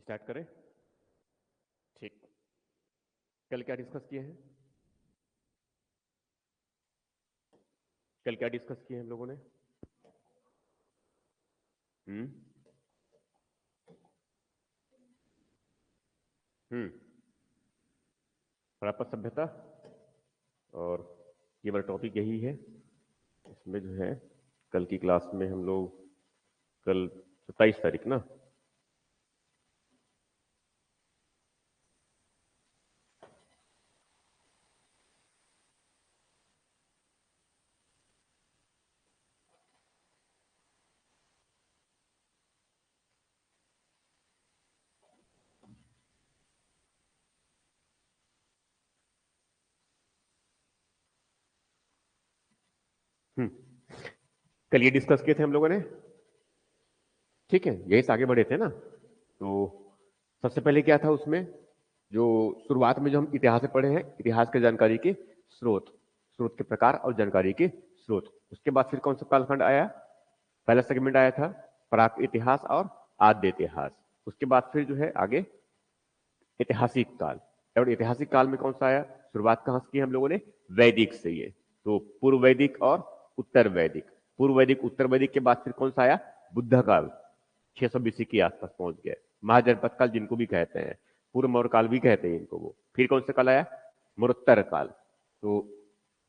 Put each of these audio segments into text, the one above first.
Start करें। ठीक, कल क्या डिस्कस किए हैं? कल क्या डिस्कस किए हैं हम लोगों ने? हम्म हम्म हड़प्पा सभ्यता। और ये वाला टॉपिक यही है। इसमें जो है कल की क्लास में हम लोग कल 27 तारीख ना। हम्म कल ये डिस्कस किए थे हम लोगों ने। ठीक है, यही से आगे बढ़े थे ना। तो सबसे पहले क्या था उसमें, जो शुरुआत में जो हम इतिहास से पढ़े हैं, इतिहास के जानकारी के स्रोत, स्रोत के प्रकार और जानकारी के स्रोत। उसके बाद फिर कौन सा कालखंड आया? पहला सेगमेंट आया था प्राक इतिहास और आद्य इतिहास। उसके बाद फिर जो है आगे ऐतिहासिक काल। और ऐतिहासिक काल में कौन सा आया? शुरुआत कहां से की हम लोगों ने? वैदिक से। ये तो पूर्व वैदिक और उत्तर वैदिक। पूर्व वैदिक उत्तर वैदिक के बाद फिर कौन सा आया? बुद्ध काल। 600 बीसी के आसपास पहुंच गए। महाजनपद काल जिनको भी कहते हैं, पूर्व मौर्य काल भी कहते हैं इनको वो। फिर कौन सा काल आया? मरुत्तर काल। तो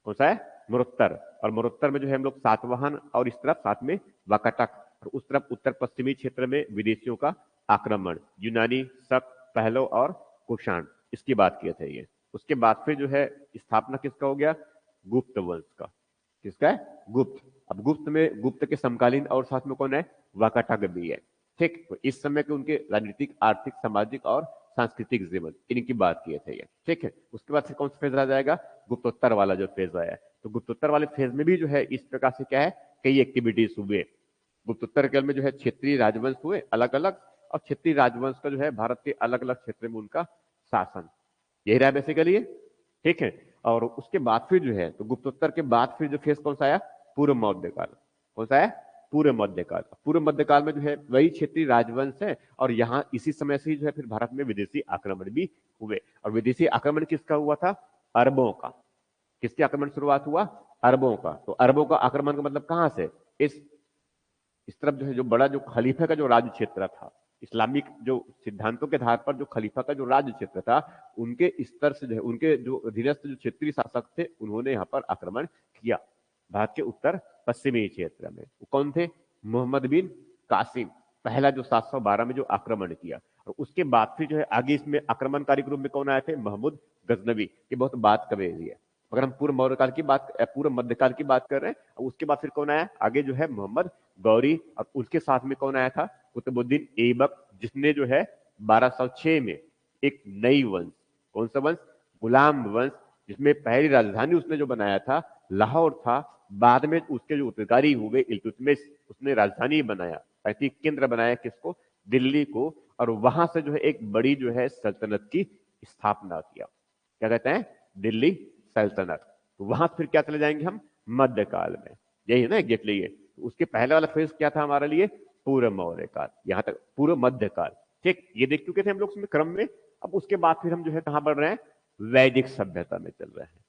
कौन सा है? मरुत्तर। और मरुत्तर में जो है हम लोग सातवाहन और इस तरफ साथ में वाकाटक, और उस तरफ उत्तर पश्चिमी क्षेत्र में विदेशियों का आक्रमण, यूनानी, शक, पहलो और कुषाण, इसकी बात किए थे ये। उसके बाद फिर जो है स्थापना किसका हो गया? गुप्त वंश का। किसका है? गुप्त। अब गुप्त में गुप्त के समकालीन और साथ में कौन है? वाकाटक भी है। ठीक, तो इस समय के उनके राजनीतिक, आर्थिक, सामाजिक और सांस्कृतिक जीवन, इनकी बात किए थे ये। ठीक है, उसके बाद फिर कौन सा फेज आ जाएगा? गुप्तोत्तर वाला जो फेज आया। तो गुप्तोत्तर वाले फेज में भी जो है इस प्रकार से क्या है, कई एक्टिविटीज हुए। गुप्तोत्तर काल में जो है क्षेत्रीय राजवंश हुए अलग अलग, और क्षेत्रीय राजवंश का जो है भारत के अलग अलग क्षेत्र में उनका शासन, यही रहा बेसिकली। ठीक है, और उसके बाद फिर जो है, तो गुप्तोत्तर के बाद फिर जो फेज कौन सा आया? पूर्व मध्यकाल। कौन सा है? पूर्व मध्यकाल। पूर्व मध्यकाल में जो है वही क्षेत्रीय राजवंश है, और यहाँ इसी समय से ही जो है फिर भारत में विदेशी आक्रमण भी हुए। और विदेशी आक्रमण किसका हुआ था? अरबों का। किसके आक्रमण शुरुआत हुआ? अरबों का। तो अरबों का आक्रमण का मतलब कहां से? इस तरफ जो है, जो बड़ा जो खलीफा का जो राज्य क्षेत्र था, इस्लामिक जो सिद्धांतों के आधार पर जो खलीफा का जो राज्य क्षेत्र था, उनके स्तर से जो है, उनके जो अधीनस्थ जो क्षेत्रीय शासक थे, उन्होंने यहाँ पर आक्रमण किया भारत के उत्तर पश्चिमी क्षेत्र में। वो कौन थे? मोहम्मद बिन कासिम, पहला जो 712 में जो आक्रमण किया। और उसके बाद फिर जो है आगे इसमें आक्रमणकारी के रूप में कौन आए थे? महमूद गजनवी। ये बहुत बात कबे हुई है। अगर हम पूर्व मौर्य काल की बात, पूर्व मध्यकाल की बात कर रहे हैं, उसके बाद फिर कौन आया आगे? जो है मोहम्मद गौरी। और उसके साथ में कौन आया था? कुतुबुद्दीन ऐबक, जिसने जो है 1206 में एक नई वंश, कौन सा वंश? गुलाम वंश, जिसमें पहली राजधानी उसने जो बनाया था लाहौर था। बाद में उसके जो उत्तरकारी हुए इल्तुतमिश, उसने राजधानी बनाया, पैतृक केंद्र बनाया किसको? दिल्ली को। और वहां से जो है एक बड़ी जो है सल्तनत की स्थापना किया। क्या कहते हैं? दिल्ली सल्तनत। तो वहां फिर क्या चले जाएंगे हम? मध्यकाल में। यही है ना एग्जैक्टली ये। उसके पहले वाला फेज क्या था हमारे लिए? पूर्व मौर्य काल, यहां तक पूर्व मध्यकाल। ठीक, ये देख चुके थे हम लोग उसमें क्रम में। अब उसके बाद फिर हम जो है कहां बढ़ रहे हैं? वैदिक सभ्यता में चल रहे हैं।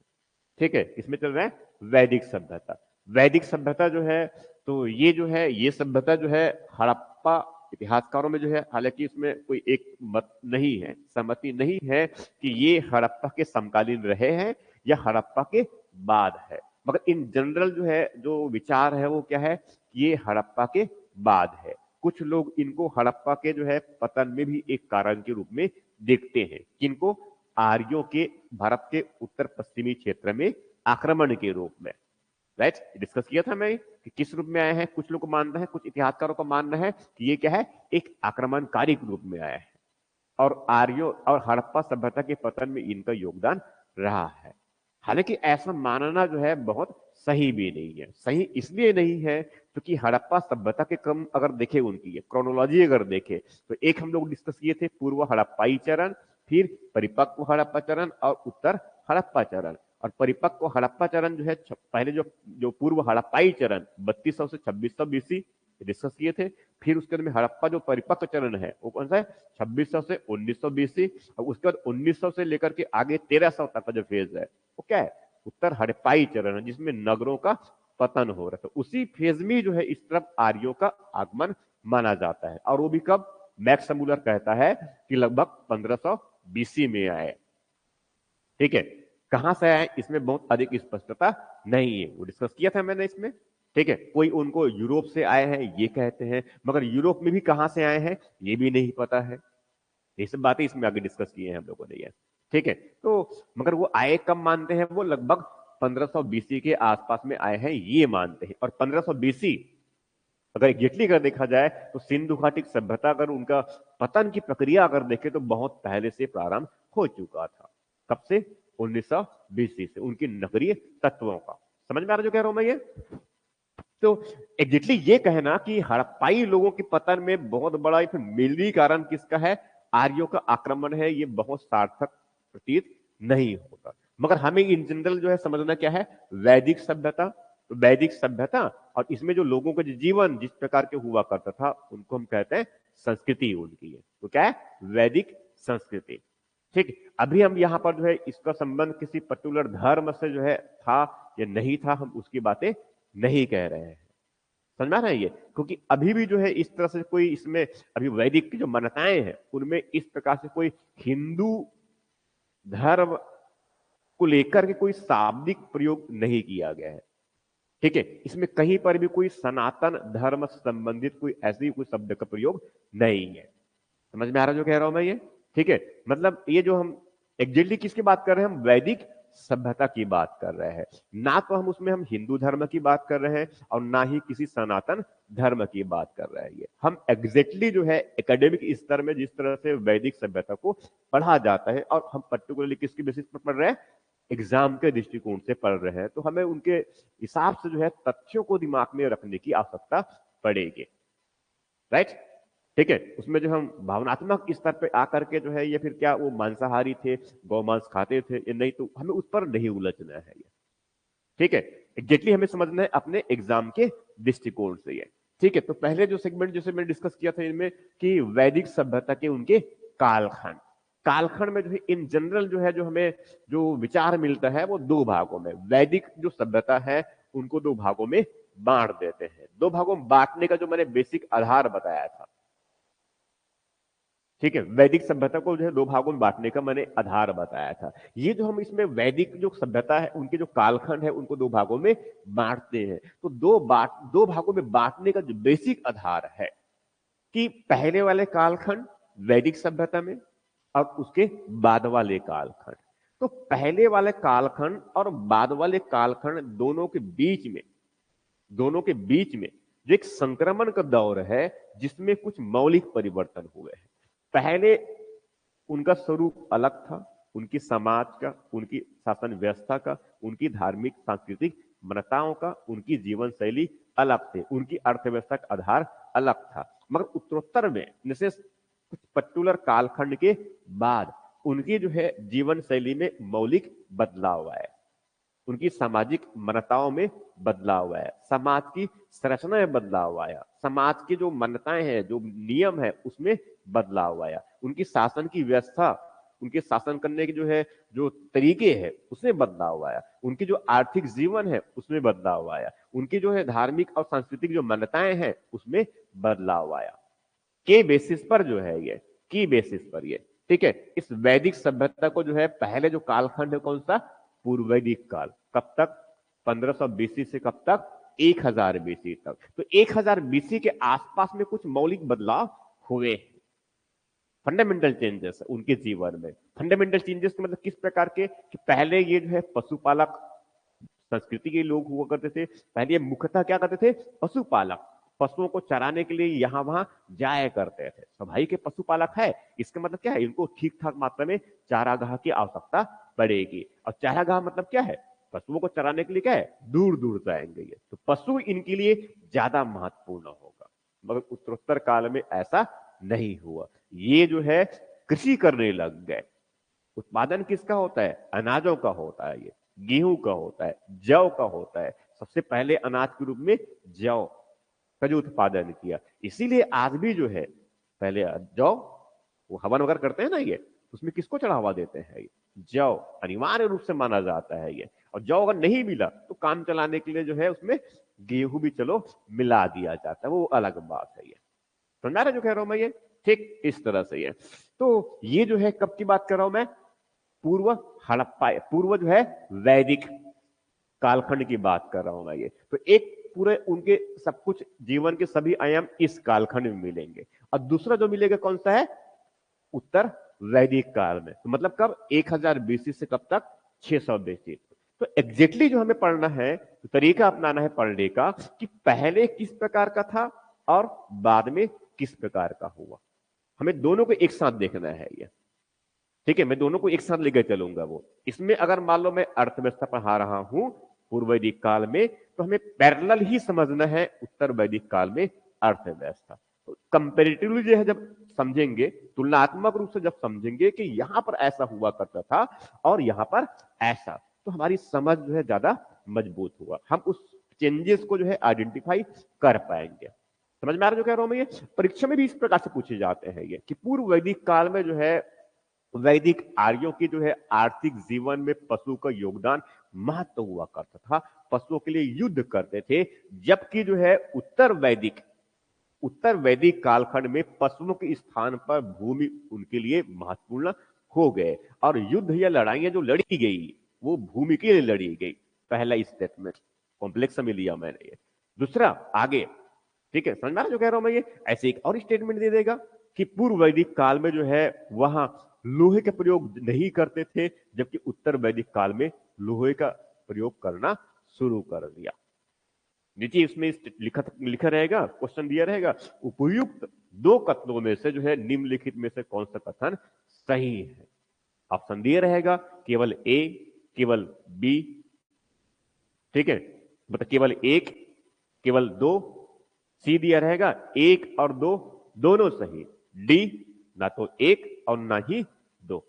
ठीक है, इसमें चल रहे हैं वैदिक सभ्यता। वैदिक सभ्यता जो है, तो ये जो है, ये सभ्यता जो है हड़प्पा, इतिहासकारों में जो है, हालांकि इसमें कोई एक मत नहीं है, सहमति नहीं है कि ये हड़प्पा के समकालीन रहे हैं या हड़प्पा के बाद है। मगर इन जनरल जो है, जो विचार है वो क्या है? ये हड़प्पा के बाद है। कुछ लोग इनको हड़प्पा के जो है पतन में भी एक कारण के रूप में देखते हैं। किनको? आर्यों के भारत के उत्तर पश्चिमी क्षेत्र में आक्रमण के रूप में। राइट, डिस्कस किया था मैं कि किस रूप में आए हैं। कुछ लोग को मानना है, कुछ इतिहासकारों का मानना है कि ये क्या है? एक आक्रमणकारी के रूप में आया है, और आर्यों और हड़प्पा सभ्यता के पतन में इनका योगदान रहा है। हालांकि ऐसा मानना जो है बहुत सही भी नहीं है। सही इसलिए नहीं है क्योंकि हड़प्पा सभ्यता के क्रम अगर देखे, उनकी क्रोनोलॉजी अगर देखे, तो एक हम लोग डिस्कस किए थे पूर्व हड़प्पाई चरण, फिर परिपक्व हड़प्पा चरण और उत्तर हड़प्पा चरण। और परिपक्व हड़प्पा चरण जो है, पहले जो जो पूर्व हड़प्पाई चरण 3200 से 2600 बीसी, डिस्कस किए थे। फिर उसके बाद में हड़प्पा जो परिपक्व चरण है वो कौन सा है, 2600 से 1900 बीसी। और उसके बाद 1900 से लेकर के आगे 1300 तक का जो फेज है वो क्या है, उत्तर हड़प्पाई चरण है, जिसमें नगरों का पतन हो रहा था। उसी फेज में जो है इस तरफ आर्यों का आगमन माना जाता है। और वो भी कब, मैक्स मुलर कहता है कि लगभग 1500 बीसी में आए। ठीक है, कहां से आए इसमें बहुत अधिक स्पष्टता नहीं है, वो डिस्कस किया था मैंने इसमें। ठीक है, कोई उनको यूरोप से आए हैं ये कहते हैं, मगर यूरोप में भी कहां से आए हैं ये भी नहीं पता है। ये सब बातें इसमें आगे डिस्कस किए हैं हम लोगों ने ये। ठीक है, तो मगर वो आए कब मानते हैं, वो लगभग 1500 बीसी के आसपास में आए हैं ये मानते हैं। और 1500 बीसी अगर एग्जैक्टली अगर देखा जाए तो सिंधु घाटी सभ्यता अगर उनका पतन की प्रक्रिया अगर देखें तो बहुत पहले से प्रारंभ हो चुका था। कब से, 1900 बीसी से, उनकी नगरीय तत्वों का। समझ में आ रहा जो कह रहा हूं मैं ये। तो एग्जैक्टली ये कहना कि हड़प्पाई लोगों के पतन में बहुत बड़ा मिलनी कारण किसका है, आर्यों का आक्रमण है, ये बहुत सार्थक प्रतीत नहीं होता। मगर हमें इन जनरल जो है समझना क्या है, वैदिक सभ्यता। तो वैदिक सभ्यता और इसमें जो लोगों का जीवन जिस प्रकार के हुआ करता था उनको हम कहते हैं संस्कृति उनकी है। तो क्या है, वैदिक संस्कृति। ठीक, अभी हम यहां पर जो है इसका संबंध किसी पर्टिकुलर धर्म से जो है था या नहीं था, हम उसकी बातें नहीं कह रहे हैं। समझ में आ रहा है ये, क्योंकि अभी भी जो है इस तरह से कोई इसमें अभी वैदिक की जो मान्यताएं हैं उनमें इस प्रकार से कोई हिंदू धर्म को लेकर के कोई शाब्दिक प्रयोग नहीं किया गया है। ठीक है, इसमें कहीं पर भी कोई सनातन धर्म से संबंधित कोई ऐसी कोई शब्द का प्रयोग नहीं है। समझ में आ रहा जो कह रहा हूं मैं ये। ठीक है, मतलब ये जो हम एग्जैक्टली किसकी बात कर रहे हैं, हम वैदिक सभ्यता की बात कर रहे हैं। ना तो हम उसमें हम हिंदू धर्म की बात कर रहे हैं और ना ही किसी सनातन धर्म की बात कर रहे हैं। ये हम एग्जैक्टली जो है एकेडमिक स्तर में जिस तरह से वैदिक सभ्यता को पढ़ा जाता है और हम पर्टिकुलरली किसकी बेसिस पर पढ़ रहे हैं, एग्जाम के दृष्टिकोण से पढ़ रहे हैं, तो हमें उनके हिसाब से जो है तथ्यों को दिमाग में रखने की आवश्यकता पड़ेगी। राइट, ठीक है, उसमें जो हम भावनात्मक स्तर पे आकर के जो है ये फिर क्या वो मांसाहारी थे, गौमांस खाते थे या नहीं, तो हमें उस पर नहीं उलझना है ये। ठीक है, एग्जैक्टली हमें समझना है अपने एग्जाम के दृष्टिकोण से ये। ठीक है, तो पहले जो सेगमेंट जैसे मैंने डिस्कस किया था इनमें कि वैदिक सभ्यता के उनके कालखंड, कालखंड में जो है इन जनरल जो है जो हमें जो विचार मिलता है वो दो भागों में, वैदिक जो सभ्यता है उनको दो भागों में बांट देते हैं। दो भागों में बांटने का जो मैंने बेसिक आधार बताया था, ठीक है, वैदिक सभ्यता को जो है दो भागों में बांटने का मैंने आधार बताया था। ये जो हम इसमें वैदिक जो सभ्यता है उनके जो कालखंड है उनको दो भागों में बांटते हैं। तो दो भागों में बांटने का जो बेसिक आधार है कि पहले वाले कालखंड वैदिक सभ्यता में और उसके बाद वाले कालखंड। तो पहले वाले कालखंड और बाद वाले कालखंड दोनों के बीच में जो एक संक्रमण का दौर है जिसमें कुछ मौलिक परिवर्तन हुए हैं। पहले उनका स्वरूप अलग था, उनकी समाज का, उनकी शासन व्यवस्था का, उनकी धार्मिक सांस्कृतिक मान्यताओं का, उनकी जीवन शैली अलग थे, उनकी अर्थव्यवस्था का आधार अलग था। मगर उत्तरोत्तर में जैसे कुछ पर्टिकुलर कालखंड के बाद उनकी जो है जीवन शैली में मौलिक बदलाव आया, उनकी सामाजिक मान्यताओं में बदलाव आया, समाज की संरचना में बदलाव आया, समाज की जो मान्यताएं हैं, जो नियम है उसमें बदलाव आया, उनकी शासन की व्यवस्था, उनके शासन करने के जो है जो तरीके हैं उसमें बदलाव आया, उनकी जो आर्थिक जीवन है उसमें बदलाव आया, उनकी जो है धार्मिक और सांस्कृतिक जो मान्यताएं हैं उसमें बदलाव आया। के बेसिस पर जो है ये, की बेसिस पर ये, ठीक है। इस वैदिक सभ्यता को जो है पहले जो कालखंड है कौन सा, पूर्व वैदिक काल, कब तक, 1500 बीसी से कब तक, 1000 बीसी तक। तो 1000 बीसी के आसपास में कुछ मौलिक बदलाव हुए, फंडामेंटल चेंजेस उनके जीवन में। फंडामेंटल चेंजेस मतलब किस प्रकार के, कि पहले ये जो है पशुपालक संस्कृति के लोग हुआ करते थे, पहले ये मुख्यतः क्या करते थे, पशुपालक, पशुओं को चराने के लिए यहां वहां जाया करते थे। तो भाई के पशुपालक है, इसका मतलब क्या है, इनको ठीक ठाक मात्रा में चारागाह की आवश्यकता पड़ेगी। और चारागाह मतलब क्या है, पशुओं को चराने के लिए क्या है, दूर दूर जाएंगे ये, तो पशु इनके लिए ज्यादा महत्वपूर्ण होगा। मगर उत्तरोत्तर काल में ऐसा नहीं हुआ, ये जो है कृषि करने लग गए। उत्पादन किसका होता है, अनाजों का होता है, ये गेहूं का होता है, जौ का होता है, सबसे पहले अनाज के रूप में जौ, का जो उत्पादन किया। इसीलिए आज भी जो है, पहले जौ, वो हवन वगैरह करते हैं ना, ये उसमें किसको चढ़ावा देते हैं? ये जौ अनिवार्य रूप से माना जाता है ये। और जौ अगर नहीं मिला तो काम चलाने के लिए जो है उसमें गेहूं भी चलो मिला दिया जाता है, वो अलग बात है ये। समझ आ रहा है जो कह रहा हूं मैं ये? ठीक इस तरह से ये। तो ये जो है कब की बात कर रहा हूं मैं? पूर्व हड़प्पा, पूर्व जो है वैदिक कालखंड की बात कर रहा हूं मैं ये। तो एक पूरे उनके सब कुछ जीवन के सभी आयाम इस कालखंड में मिलेंगे। और दूसरा जो मिलेगा कौन सा है? उत्तर वैदिक काल में। तो मतलब कब? 1000 बीसी से कब तक? 600 बीसी। तो एग्जैक्टली जो हमें पढ़ना है, तो तरीका अपनाना है पढ़ने का कि पहले किस प्रकार का था और बाद में किस प्रकार का हुआ। हमें दोनों को एक साथ देखना है ये। ठीक है, मैं दोनों को एक साथ लेकर चलूंगा। वो इसमें अगर मान लो मैं अर्थव्यवस्था पढ़ा रहा हूं पूर्व वैदिक काल में, तो हमें पैरेलल ही समझना है उत्तर वैदिक काल में अर्थव्यवस्था। तो कंपेरेटिवली जो है जब समझेंगे, तुलनात्मक रूप से जब समझेंगे कि यहां पर ऐसा हुआ करता था और यहां पर ऐसा, तो हमारी समझ जो है ज्यादा मजबूत हुआ, हम उस चेंजेस को जो है आइडेंटिफाई कर पाएंगे। समझ में आ रहा जो कह रहा हूं मैं ये? परीक्षा में भी इस प्रकार से पूछे जाते हैं ये कि पूर्व वैदिक काल में जो है वैदिक आर्यों की जो है आर्थिक जीवन में पशु का योगदान महत्व हुआ करता था, पशुओं के लिए युद्ध करते थे। जबकि जो है उत्तर वैदिक कालखंड में पशुओं के स्थान पर भूमि उनके लिए महत्वपूर्ण हो गए, और युद्ध या लड़ाइयां जो लड़ी गई वो भूमि के लिए लड़ी गई। पहला स्टेटमेंट कॉम्प्लेक्स में लिया मैंने ये। दूसरा आगे, ठीक है, समझ में आ रहा जो कह रहा हूं मैं ये? ऐसे एक और स्टेटमेंट दे देगा कि पूर्व वैदिक काल में जो है वहां लोहे का प्रयोग नहीं करते थे, जबकि उत्तर वैदिक काल में लोहे का प्रयोग करना शुरू कर दिया। नीचे इसमें लिखा रहेगा, क्वेश्चन दिया रहेगा, उपयुक्त दो कथनों में से जो है निम्नलिखित में से कौन सा कथन सही है? ऑप्शन दिया रहेगा, केवल ए, केवल बी, ठीक है, मतलब केवल एक, केवल दो। सी दिया रहेगा एक और दो दोनों सही। डी ना तो एक और ना ही दो।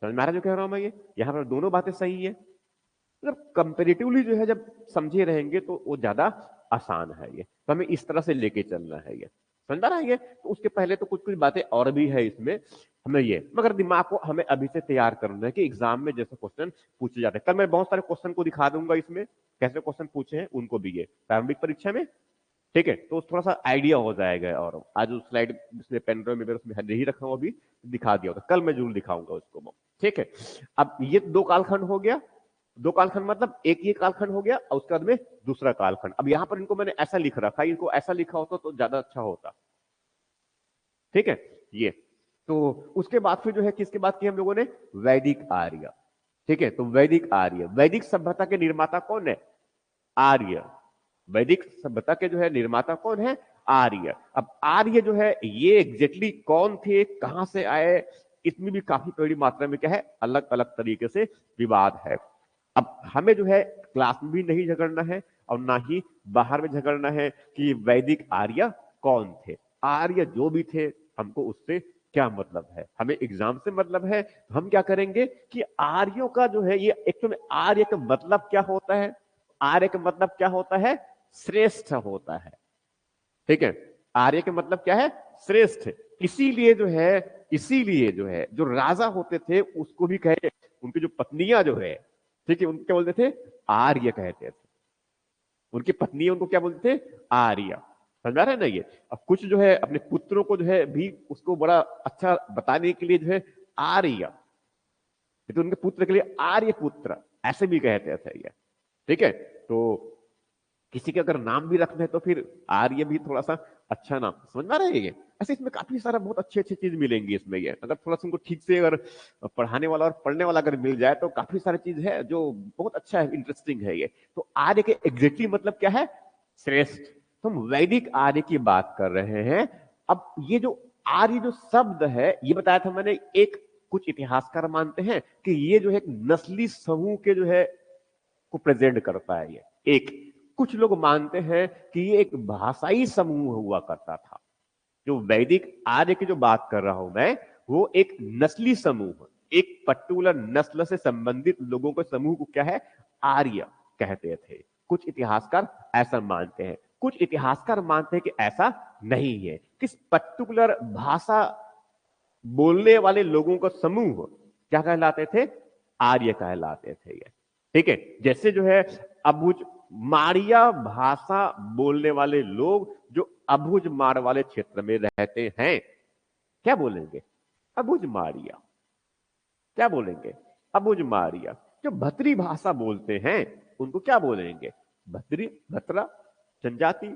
समझ में आ रहा जो कह रहा हूं मैं ये? यहां पर दोनों बातें सही है। मतलब कंपेरेटिवली जो है जब समझे रहेंगे तो वो ज्यादा आसान है ये। तो हमें इस तरह से लेके चलना है ये। समझ आ रहा है ये? तो उसके पहले तो कुछ कुछ बातें और भी है इसमें हमें ये, मगर दिमाग को हमें अभी से तैयार करना है कि एग्जाम में जैसे क्वेश्चन पूछे जाते हैं। कल मैं बहुत सारे क्वेश्चन को दिखा दूंगा इसमें, कैसे क्वेश्चन पूछे हैं उनको भी, ये प्रारंभिक परीक्षा में। ठीक है, तो थोड़ा सा आइडिया हो जाएगा। और आज उस स्लाइड जिसमें पेन ड्राइव में उसमें नहीं रखा हूं अभी, दिखा दिया होगा, कल मैं जरूर दिखाऊंगा उसको। ठीक है, अब ये दो कालखंड हो गया। दो कालखंड मतलब एक ये कालखंड हो गया और उसके बाद में दूसरा कालखंड। अब यहां पर इनको मैंने ऐसा लिख रखा है, इनको ऐसा लिखा होता तो ज्यादा अच्छा होता। ठीक है, ये तो उसके बाद फिर जो है किसके बात की हम लोगों ने? वैदिक आर्य। ठीक है, तो वैदिक आर्य, वैदिक सभ्यता के निर्माता कौन है? आर्य। वैदिक सभ्यता के जो है निर्माता कौन है? आर्य। अब आर्य जो है ये एग्जैक्टली कौन थे, कहां से आए, इसमें भी काफी बड़ी मात्रा में क्या है, अलग अलग तरीके से विवाद है। अब हमें जो है क्लास में भी नहीं झगड़ना है और ना ही बाहर में झगड़ना है कि वैदिक आर्य कौन थे। आर्य जो भी थे, हमको उससे क्या मतलब है? हमें एग्जाम से मतलब है। तो हम क्या करेंगे कि आर्यों का जो है ये एक तो आर्य का मतलब क्या होता है? आर्य का मतलब क्या होता है? श्रेष्ठ होता है। ठीक है, आर्य का मतलब क्या है? श्रेष्ठ। इसीलिए जो है जो राजा होते थे उसको भी कहे, उनकी जो पत्नियां जो है, ठीक है, उनको क्या बोलते थे? आर्य कहते थे। उनकी पत्नी उनको क्या बोलते थे? आर्य। समझ रहे हैं ना ये? अब कुछ जो है अपने पुत्रों को जो है भी उसको बड़ा अच्छा बताने के लिए जो है आर्य, तो उनके पुत्र के लिए आर्य पुत्र ऐसे भी कहते थे ये। ठीक है, तो किसी के अगर नाम भी रखना है तो फिर आर्य भी थोड़ा सा अच्छा नाम। समझ में आ रहा है ये? ऐसे इसमें काफी सारा बहुत अच्छी अच्छी चीज मिलेंगी इसमें। ये अगर थोड़ा सा उनको ठीक से अगर पढ़ाने वाला और पढ़ने वाला अगर मिल जाए तो काफी सारी चीज है जो बहुत अच्छा है, इंटरेस्टिंग है ये। तो आर्य के एग्जैक्टली मतलब क्या है? श्रेष्ठ। तो हम वैदिक आर्य की बात कर रहे हैं। अब ये जो आर्य जो शब्द है, ये बताया था मैंने, एक कुछ इतिहासकार मानते हैं कि ये जो है एक नस्ली समूह के जो है को प्रेजेंट करता है ये एक। कुछ लोग मानते हैं कि ये एक भाषाई समूह हुआ करता था। जो वैदिक आर्य की जो बात कर रहा हूं मैं, वो एक नस्ली समूह, एक पर्टिकुलर नस्ल से संबंधित लोगों के समूह को क्या है? आर्य कहते थे। कुछ इतिहासकार ऐसा मानते हैं। कुछ इतिहासकार मानते हैं कि ऐसा नहीं है। किस पर्टिकुलर भाषा बोलने वाले लोगों का समूह क्या कहलाते थे? आर्य कहलाते थे ये। ठीक है, जैसे जो है अबुझ माड़िया भाषा बोलने वाले लोग जो अबुझ माड़ वाले क्षेत्र में रहते हैं, क्या बोलेंगे? अबुझ माड़िया। क्या बोलेंगे? अबुझ माड़िया। जो भतरी भाषा बोलते हैं उनको क्या बोलेंगे? भतरी, भतरा जनजाति।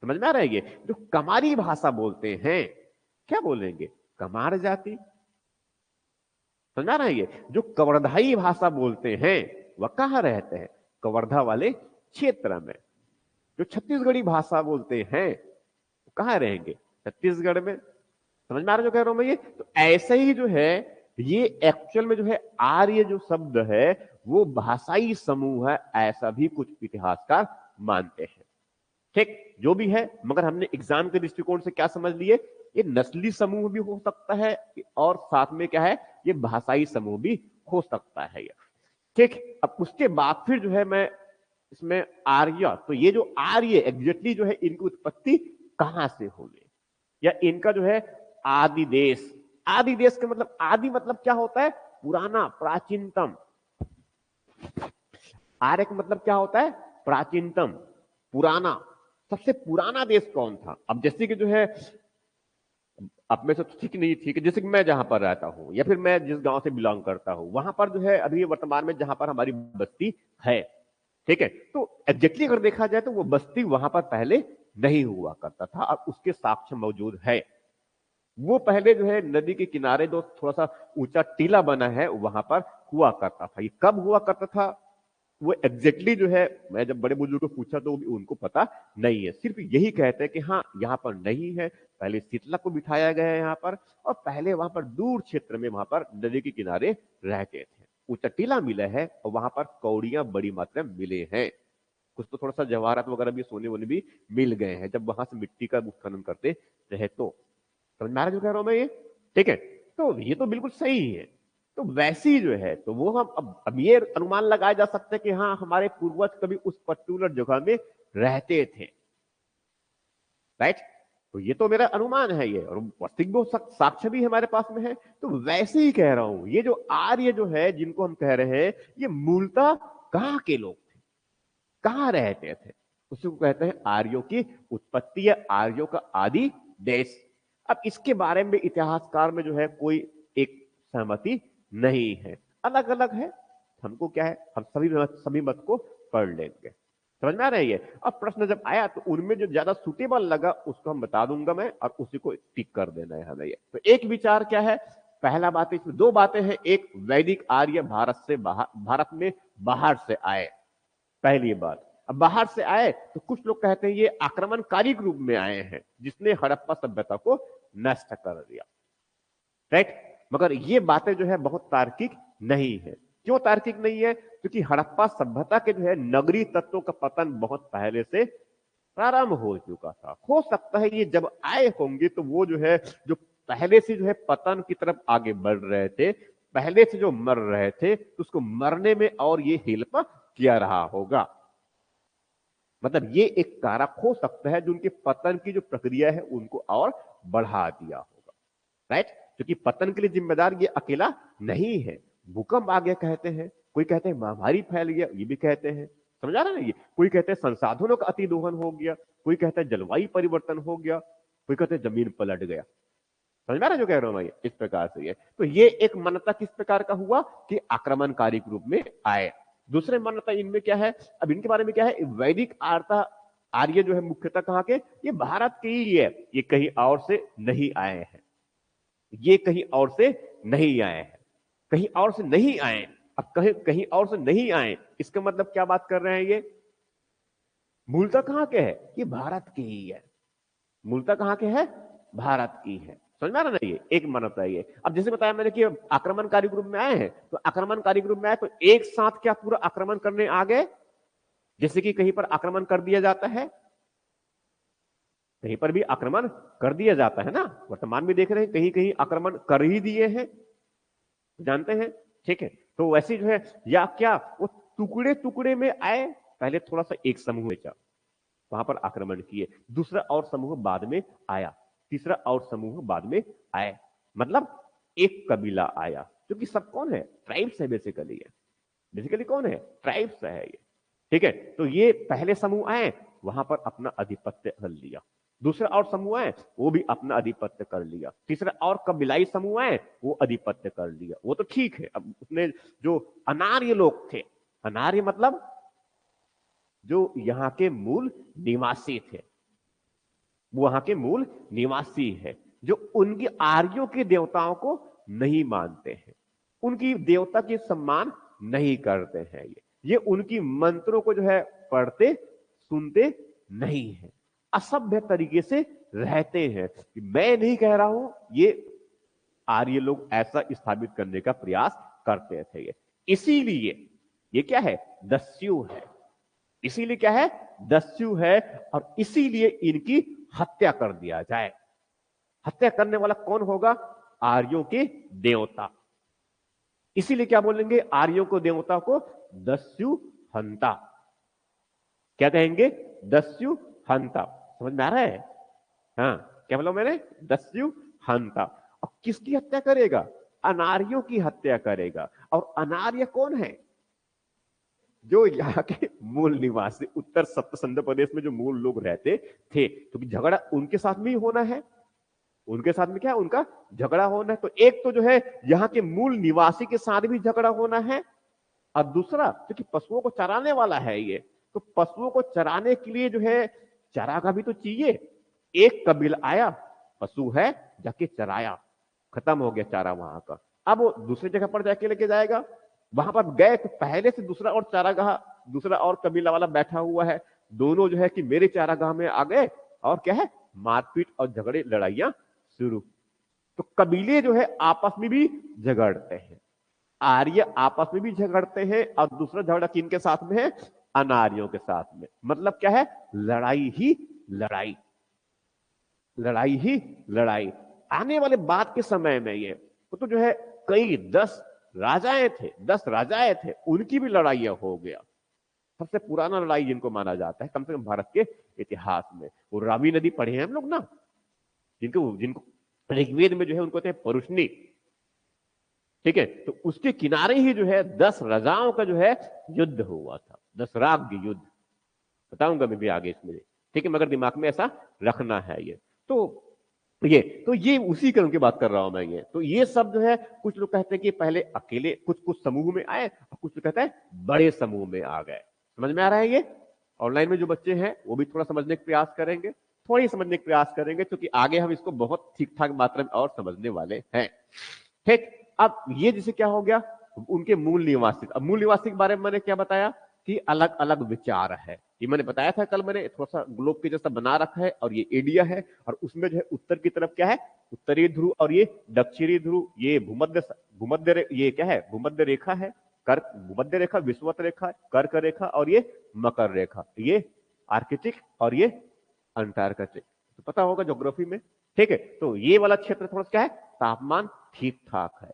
समझ में आ रहा है? ये जो कमारी भाषा बोलते हैं क्या बोलेंगे? कमार जाति। समझ में आ रहा है? ये जो कवर्धाई भाषा बोलते हैं वह कहां रहते हैं? कवर्धा वाले क्षेत्र में। जो छत्तीसगढ़ी भाषा बोलते हैं वो कहां रहेंगे? छत्तीसगढ़ में। समझ में आ रहा जो कह रहा हूं मैं? ये तो ऐसे ही जो है ये एक्चुअल में जो है आर्य जो शब्द है वो भाषाई समूह है, ऐसा भी कुछ इतिहासकार मानते हैं। ठीक, जो भी है, मगर हमने एग्जाम के दृष्टिकोण से क्या समझ लिए? ये नस्ली समूह भी हो सकता है और साथ में क्या है, ये भाषाई समूह भी हो सकता है। ठीक, अब उसके बाद फिर जो है मैं इसमें आर्य, तो ये जो आर्य एग्जैक्टली जो है इनकी उत्पत्ति कहां से हुई, या इनका जो है आदि देश। आदि देश का मतलब, आदि मतलब क्या होता है? पुराना, प्राचीनतम। आर्य का मतलब क्या होता है? प्राचीनतम, पुराना। सबसे पुराना देश कौन था? अब जैसे कि जो है अब में से तो ठीक नहीं, ठीक है, जैसे कि मैं जहां पर रहता हूं या फिर मैं जिस गांव से बिलोंग करता हूं वहां पर जो है अभी वर्तमान में जहां पर हमारी बस्ती है, ठीक है, तो एग्जैक्टली अगर देखा जाए तो वो बस्ती वहां पर पहले नहीं हुआ करता था। अब उसके साक्ष्य मौजूद है। वो पहले जो है नदी के किनारे जो थोड़ा सा ऊंचा टीला बना है वहां पर हुआ करता था। ये कब हुआ करता था वो एग्जैक्टली जो है, मैं जब बड़े बुजुर्ग को पूछा तो उनको पता नहीं है। सिर्फ यही कहते हैं कि हाँ यहाँ पर नहीं है, पहले शीतला को बिठाया गया है यहाँ पर, और पहले वहां पर दूर क्षेत्र में वहां पर नदी के किनारे रहते थे। ऊंचा टीला मिला है और वहां पर कौड़ियां बड़ी मात्रा में मिले हैं। कुछ तो थोड़ा सा जवाहरात वगैरह भी, सोने वोने भी मिल गए हैं जब वहां से मिट्टी का उत्खनन करते रहे। तो समझ में आ रहा जो कह रहा हूं मैं? ये ठीक है, तो ये तो बिल्कुल सही है। तो वैसी जो है तो वो हम अब ये अनुमान लगाया जा सकता है कि हाँ हमारे पूर्वज कभी उस पर्टिकुलर जगह में रहते थे, राइट। तो ये तो मेरा अनुमान है ये, और वास्तविक भी साक्ष्य भी हमारे पास में है। तो वैसे ही कह रहा हूं, ये जो आर्य जो है जिनको हम कह रहे हैं ये मूलतः कहां के लोग थे, कहां रहते थे? उसी को कहते हैं आर्यों की उत्पत्ति या आर्यों का आदि देश। अब इसके बारे में इतिहासकार में जो है कोई एक सहमति नहीं है, अलग अलग है। हमको क्या है, हम सभी मत को पढ़ लेंगे। समझ में आ रहा है ये? अब प्रश्न जब आया तो उनमें जो ज्यादा सुटेबल लगा उसको हम बता दूंगा मैं, और उसी को टिक कर देना है हमें। ये तो एक विचार क्या है, पहला बात है, इसमें दो बातें हैं। एक, वैदिक आर्य भारत से बाहर, भारत में बाहर से आए, पहली बात। अब बाहर से आए तो कुछ लोग कहते हैं ये आक्रमणकारी के रूप में आए हैं जिसने हड़प्पा सभ्यता को नष्ट कर दिया, राइट। मगर ये बातें जो है बहुत तार्किक नहीं है। क्यों तार्किक नहीं है? क्योंकि हड़प्पा सभ्यता के जो है नगरीय तत्वों का पतन बहुत पहले से प्रारंभ हो चुका था। हो सकता है ये जब आए होंगे तो वो जो है जो पहले से जो है पतन की तरफ आगे बढ़ रहे थे, पहले से जो मर रहे थे तो उसको मरने में और ये हेल्प किया रहा होगा। मतलब ये एक कारक हो सकता है जो उनके पतन की जो प्रक्रिया है उनको और बढ़ा दिया होगा, राइट। क्योंकि पतन के लिए जिम्मेदार ये अकेला नहीं है। भूकंप आ गया कहते हैं, कोई कहते हैं महामारी फैल गया, ये भी कहते हैं। समझ आ रहा है ना? ये कोई कहते हैं संसाधनों का अतिदोहन हो गया, कोई कहता है जलवायु परिवर्तन हो गया, कोई कहते हैं जमीन पलट गया। समझ में आ रहा है जो कह रहा हूं मैं? इस प्रकार से ये तो ये एक मान्यता किस प्रकार का हुआ कि आक्रमणकारी के रूप में आए। दूसरे मान्यता इनमें क्या है, अब इनके बारे में क्या है, वैदिक आर्य जो है मुख्यतः कहां के, ये भारत के ही है, ये कहीं और से नहीं आए हैं, ये कहीं और से नहीं आए हैं, कहीं और से नहीं आए। अब कहीं कहीं और से नहीं आए, इसका मतलब क्या बात कर रहे हैं? ये मूलतः कहां के है? ये भारत की ही है। मूलतः कहां के है? भारत की है। समझ में आ रहा ना? ये एक मान्यता है ये। अब जैसे बताया मैंने कि आक्रमणकारी ग्रुप में आए हैं, तो आक्रमणकारी ग्रुप में आए तो एक साथ क्या पूरा आक्रमण करने आ गए? जैसे कि कहीं पर आक्रमण कर दिया जाता है, कहीं पर भी आक्रमण कर दिया जाता है ना, वर्तमान में देख रहे हैं कहीं कहीं आक्रमण कर ही दिए हैं, जानते हैं, ठीक है। तो वैसे जो है, या क्या वो टुकड़े टुकड़े में आए, पहले थोड़ा सा एक समूह में वहां पर आक्रमण किए। दूसरा और समूह बाद में आया, तीसरा और समूह बाद में आए, मतलब एक कबीला आया, क्योंकि सब कौन है, ट्राइब्स है बेसिकली। बेसिकली कौन है, ट्राइब्स है ये। ठीक है, तो ये पहले समूह आए, वहां पर अपना आधिपत्य कर लिया। दूसरा और समूह आए, वो भी अपना आधिपत्य कर लिया। तीसरा और कबीलाई समूह आए, वो आधिपत्य कर लिया। वो तो ठीक है। अब उसने जो अनार्य लोग थे, अनार्य मतलब जो यहाँ के मूल निवासी थे, वो वहां के मूल निवासी है, जो उनकी आर्यों के देवताओं को नहीं मानते हैं, उनकी देवता के सम्मान नहीं करते हैं, ये उनकी मंत्रों को जो है पढ़ते सुनते नहीं है, असभ्य तरीके से रहते हैं। मैं नहीं कह रहा हूं, ये आर्य लोग ऐसा स्थापित करने का प्रयास करते थे। इसीलिए ये क्या है, दस्यु है। इसीलिए क्या है, दस्यु है, और इसीलिए इनकी हत्या कर दिया जाए। हत्या करने वाला कौन होगा, आर्यों के देवता। इसीलिए क्या बोलेंगे, आर्यों को देवता को दस्यु हंता। क्या कहेंगे, दस्यु हंता। समझ में आ रहा है, हाँ क्या बोला मैंने, दस्यु हंता। और किसकी हत्या करेगा, अनार्यों की हत्या करेगा। और अनार्य कौन है, जो यहाँ के मूल निवासी, उत्तर सप्तसंध प्रदेश में जो मूल लोग रहते थे, क्योंकि झगड़ा उनके साथ में ही होना है। उनके साथ में क्या है, उनका झगड़ा होना है। तो एक तो जो है यहाँ के मूल निवासी के साथ भी झगड़ा होना है, और दूसरा क्योंकि पशुओं को चराने वाला है ये, तो पशुओं को चराने के लिए जो है चारागाह भी तो चाहिए। एक कबीला आया, पशु है, जाके चराया, खत्म हो गया चारा वहां का। अब वो दूसरी जगह पर जाके लेके जाएगा, वहां पर गए तो पहले से दूसरा और चारागाह, दूसरा और कबीला वाला बैठा हुआ है, दोनों जो है कि मेरे चारागाह में आ गए, और क्या है, मारपीट और झगड़े लड़ाइयां शुरू। तो कबीले जो है आपस में भी झगड़ते हैं, आर्य आपस में भी झगड़ते हैं, और दूसरा झगड़ा किनके साथ में है, अनार्यों के साथ में। मतलब क्या है, लड़ाई ही लड़ाई, लड़ाई ही लड़ाई। आने वाले बाद के समय में ये तो जो है कई 10 राजाएं थे, 10 राजाएं थे, उनकी भी लड़ाइयां हो गया। सबसे पुराना लड़ाई जिनको माना जाता है कम से कम भारत के इतिहास में, वो रावी नदी पढ़े हैं हम लोग ना, जिनको जिनको ऋग्वेद में जो है उनको कहते हैं परुष्णी। ठीक है, तो उसके किनारे ही जो है 10 राजाओं का जो है युद्ध हुआ था, 10 राज्य युद्ध। बताऊंगा मैं भी आगे इसमें, ठीक है, मगर दिमाग में ऐसा रखना है ये। तो ये उसी क्रम की बात कर रहा हूं मैं ये। तो ये सब जो है, कुछ लोग कहते हैं कि पहले अकेले कुछ कुछ समूह में आए, और कुछ लोग कहते हैं बड़े समूह में आ गए। समझ में आ रहा है ये? ऑनलाइन में जो बच्चे हैं वो भी थोड़ा समझने का प्रयास करेंगे, थोड़ी समझने का प्रयास करेंगे, क्योंकि आगे हम इसको बहुत ठीक ठाक मात्रा में और समझने वाले हैं। ठीक, अब ये जैसे क्या हो गया, उनके मूल निवासी। अब मूल निवासी के बारे में मैंने क्या बताया कि अलग अलग विचार है। ये मैंने बताया था कल, मैंने थोड़ा सा ग्लोब के जैसा बना रखा है, और ये एडिया है, और उसमें जो है उत्तर की तरफ क्या है, उत्तरी ध्रुव, और ये दक्षिणी ध्रुव, ये भूमध्य भूमध्य ये क्या है, भूमध्य रेखा है, कर भूमध्य रेखा, विषुवत रेखा, कर्क रेखा, और ये मकर रेखा, ये आर्कटिक और ये अंटार्कटिक। तो पता होगा ज्योग्राफी में। ठीक है, तो ये वाला क्षेत्र थोड़ा सा क्या है, तापमान ठीक ठाक है,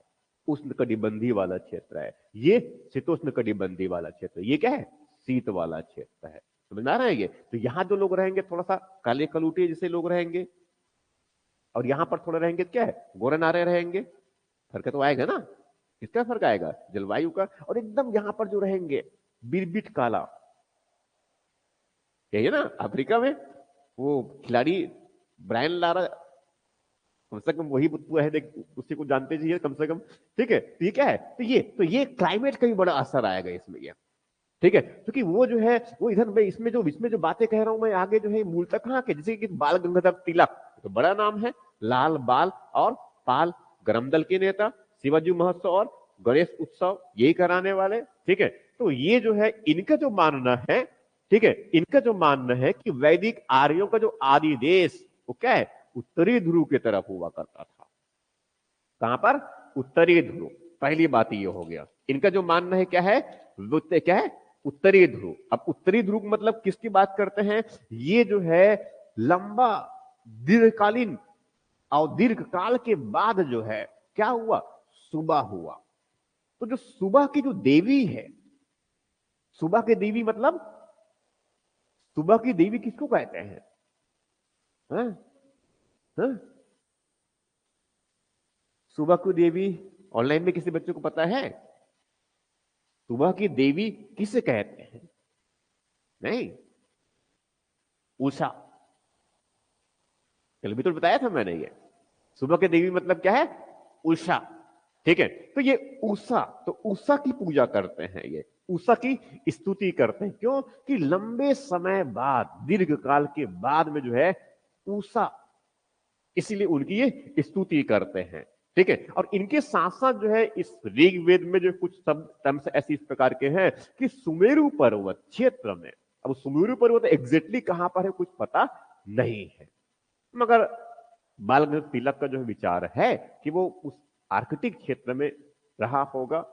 उष्ण कटिबंधी वाला क्षेत्र है। ये शीतोष्ण कटिबंधी वाला क्षेत्र, ये क्या है, शीत वाला क्षेत्र है। समझ में आ रहा है ये? तो यहां जो लोग रहेंगे थोड़ा सा काले कलूटे जैसे लोग रहेंगे, और यहां पर थोड़े रहेंगे क्या है, गोरे नारे रहेंगे। फर्क तो आएगा ना, किसका फर्क आएगा, जलवायु का। और एकदम यहां पर जो रहेंगे बिरबिट काला, यही है ना अफ्रीका में वो खिलाड़ी ब्रायन लारा, कम से कम वही बुद्धू है, देख उसी को जानते चाहिए कम से कम। ठीक है, तो ये क्या है, तो ये क्लाइमेट का भी बड़ा असर आएगा इसमें ये। ठीक है, क्योंकि वो जो है वो इधर में इसमें जो बातें कह रहा हूं मैं आगे, जो है मूलतः कहाँ के, जैसे कि बाल गंगाधर तिलक, तो बड़ा नाम है, लाल बाल और पाल, गरम दल के नेता, शिवाजी महोत्सव और गणेश उत्सव यही कराने वाले। ठीक है, तो ये जो है इनका जो मानना है, ठीक है, इनका जो मानना है कि वैदिक आर्यों का जो आदि देश वो क्या है, उत्तरी ध्रुव की तरफ हुआ करता था। कहां पर, उत्तरी ध्रुव। पहली बात ये हो गया, इनका जो मानना है क्या है, क्या है, उत्तरी ध्रुव। अब उत्तरी ध्रुव मतलब किसकी बात करते हैं, ये जो है लंबा दीर्घकालीन और दीर्घ काल के बाद जो है क्या हुआ, सुबह हुआ। तो जो सुबह की जो देवी है, सुबह की देवी मतलब सुबह की देवी किसको कहते हैं? हाँ? हाँ? सुबह की देवी ऑनलाइन में किसी बच्चे को पता है? सुबह की देवी किसे कहते हैं? नहीं, उषा। कल भी तो बताया था मैंने ये। सुबह की देवी मतलब क्या है? उषा। ठीक है, तो ये उषा, तो उषा की पूजा करते हैं, ये उषा की स्तुति करते हैं। क्यों? कि लंबे समय बाद, दीर्घ काल के बाद में जो है उषा, इसीलिए उनकी ये स्तुति करते हैं। ठीक है, और इनके साथ साथ जो है इस ऋग्वेद में जो कुछ शब्द टर्म्स ऐसे इस प्रकार के हैं कि सुमेरु पर्वत क्षेत्र में, अब सुमेरु पर्वत एग्जैक्टली कहां पर है कुछ पता नहीं है, मगर बाल गंगाधर तिलक का जो विचार है कि वो उस आर्कटिक क्षेत्र में रहा होगा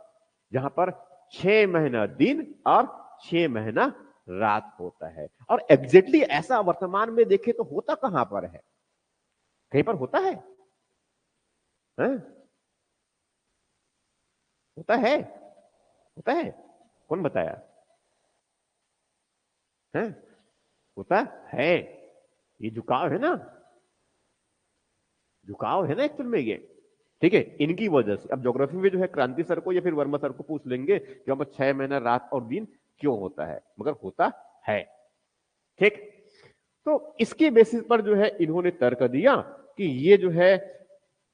जहां पर 6 महीना दिन और 6 महीना रात होता है। और एग्जैक्टली ऐसा वर्तमान में देखे तो होता कहां पर है? कहीं पर होता है? हैं? होता है? होता है? कौन बताया? हैं? होता है। ये झुकाव है ना, झुकाव है ना एक्चुअल में ये। ठीक है, इनकी वजह से अब ज्योग्राफी में जो है क्रांति सर को या फिर वर्मा सर को पूछ लेंगे कि वहां पर 6 महीना रात और दिन क्यों होता है, मगर होता है। ठीक, तो इसके बेसिस पर जो है इन्होंने तर्क दिया कि ये जो है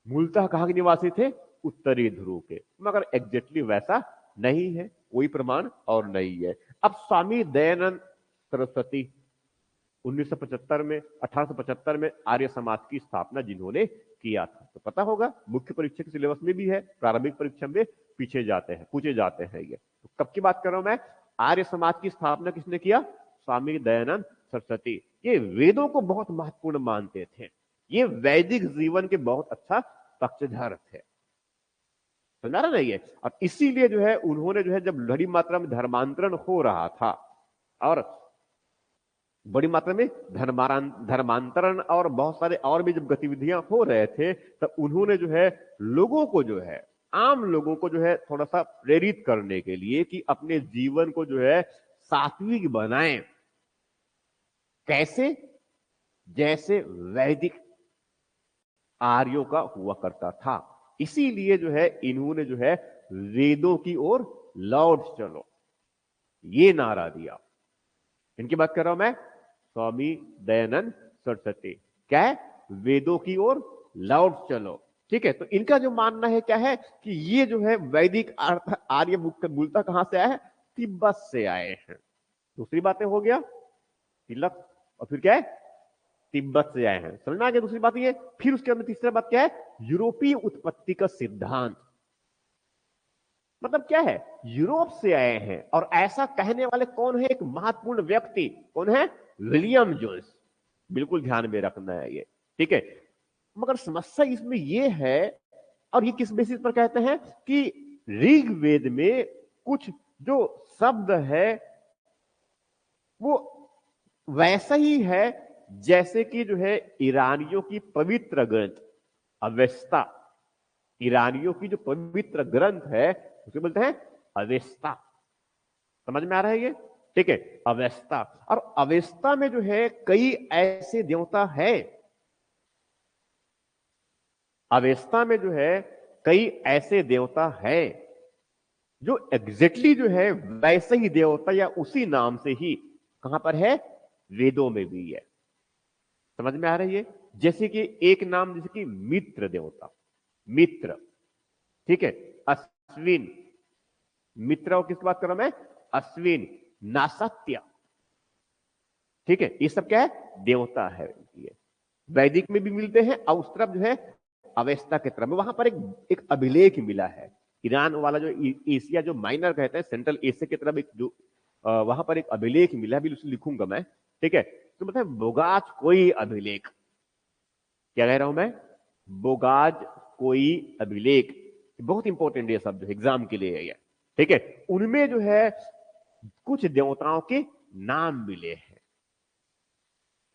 मूलतः कहां के निवासी थे? उत्तरी ध्रुव के, मगर एग्जैक्टली वैसा नहीं है, कोई प्रमाण और नहीं है। अब स्वामी दयानंद सरस्वती 1975 में 1875 में आर्य समाज की स्थापना जिन्होंने किया था, तो पता होगा मुख्य परीक्षा के सिलेबस में भी है, प्रारंभिक परीक्षा में पीछे जाते हैं, पूछे जाते हैं ये। तो कब की बात कर रहा हूं मैं? आर्य समाज की स्थापना किसने किया? स्वामी दयानंद सरस्वती। ये वेदों को बहुत महत्वपूर्ण मानते थे, ये वैदिक जीवन के बहुत अच्छा पक्षधर थे, समझा रहा नहीं है? और इसीलिए जो है उन्होंने जो है जब बड़ी मात्रा में धर्मांतरण हो रहा था और बड़ी मात्रा में धर्मांतरण और बहुत सारे और भी जब गतिविधियां हो रहे थे, तब उन्होंने जो है लोगों को जो है, आम लोगों को जो है थोड़ा सा प्रेरित करने के लिए कि अपने जीवन को जो है सात्विक बनाएं। कैसे? जैसे वैदिक आर्यों का हुआ करता था। इसीलिए जो है इन्होंने जो है वेदों की ओर लौट चलो, ये नारा दिया। इनकी बात कर रहा हूं मैं, स्वामी दयानंद सरस्वती। क्या है? वेदों की ओर लौट चलो। ठीक है, तो इनका जो मानना है क्या है कि ये जो है वैदिक अर्थ आर्य मूलतः कहां से आया है? तिब्बत से आए हैं। दूसरी बातें हो गया तिलक, और फिर क्या है? तिब्बत से आए हैं, समझ में आ गया? दूसरी बात ये, फिर उसके अंदर तीसरा बात क्या है? यूरोपीय उत्पत्ति का सिद्धांत। मतलब क्या है? यूरोप से आए हैं, और ऐसा कहने वाले कौन है? एक महत्वपूर्ण व्यक्ति, कौन है? William Jones. बिल्कुल ध्यान में रखना है ये, ठीक है। मगर समस्या इसमें यह है, और ये किस बेसिस पर कहते हैं कि ऋग्वेद में कुछ जो शब्द है वो वैसा ही है जैसे कि जो है ईरानियों की पवित्र ग्रंथ अवेस्ता। ईरानियों की जो पवित्र ग्रंथ है उसे बोलते हैं अवेस्ता। समझ में आ रहा है ये? ठीक है, अवेस्ता। और अवेस्ता में जो है कई ऐसे देवता है, अवेस्ता में जो है कई ऐसे देवता है जो एग्जैक्टली जो है वैसे ही देवता या उसी नाम से ही कहां पर है? वेदों में भी है। समझ में आ रही है? जैसे कि एक नाम, जैसे कि मित्र देवता, मित्र, ठीक है, अश्विन, मित्र और किसकी बात कर रहा हूं मैं? अश्विन, नासत्य, ठीक है, ये सब क्या है? देवता है। ये वैदिक में भी मिलते हैं, और उस तरफ जो है अवेस्ता के तरफ में वहां पर एक अभिलेख मिला है। ईरान वाला जो एशिया जो माइनर कहते हैं, सेंट्रल एशिया की तरफ एक जो वहां पर एक अभिलेख मिला है, उसे लिखूंगा मैं, ठीक है। तो मतलब बोगाज कोई अभिलेख, क्या कह रहा हूं मैं? बोगाज कोई अभिलेख, बहुत इंपॉर्टेंट ये शब्द एग्जाम के लिए है ये, ठीक है। उनमें जो है कुछ देवताओं के नाम मिले हैं,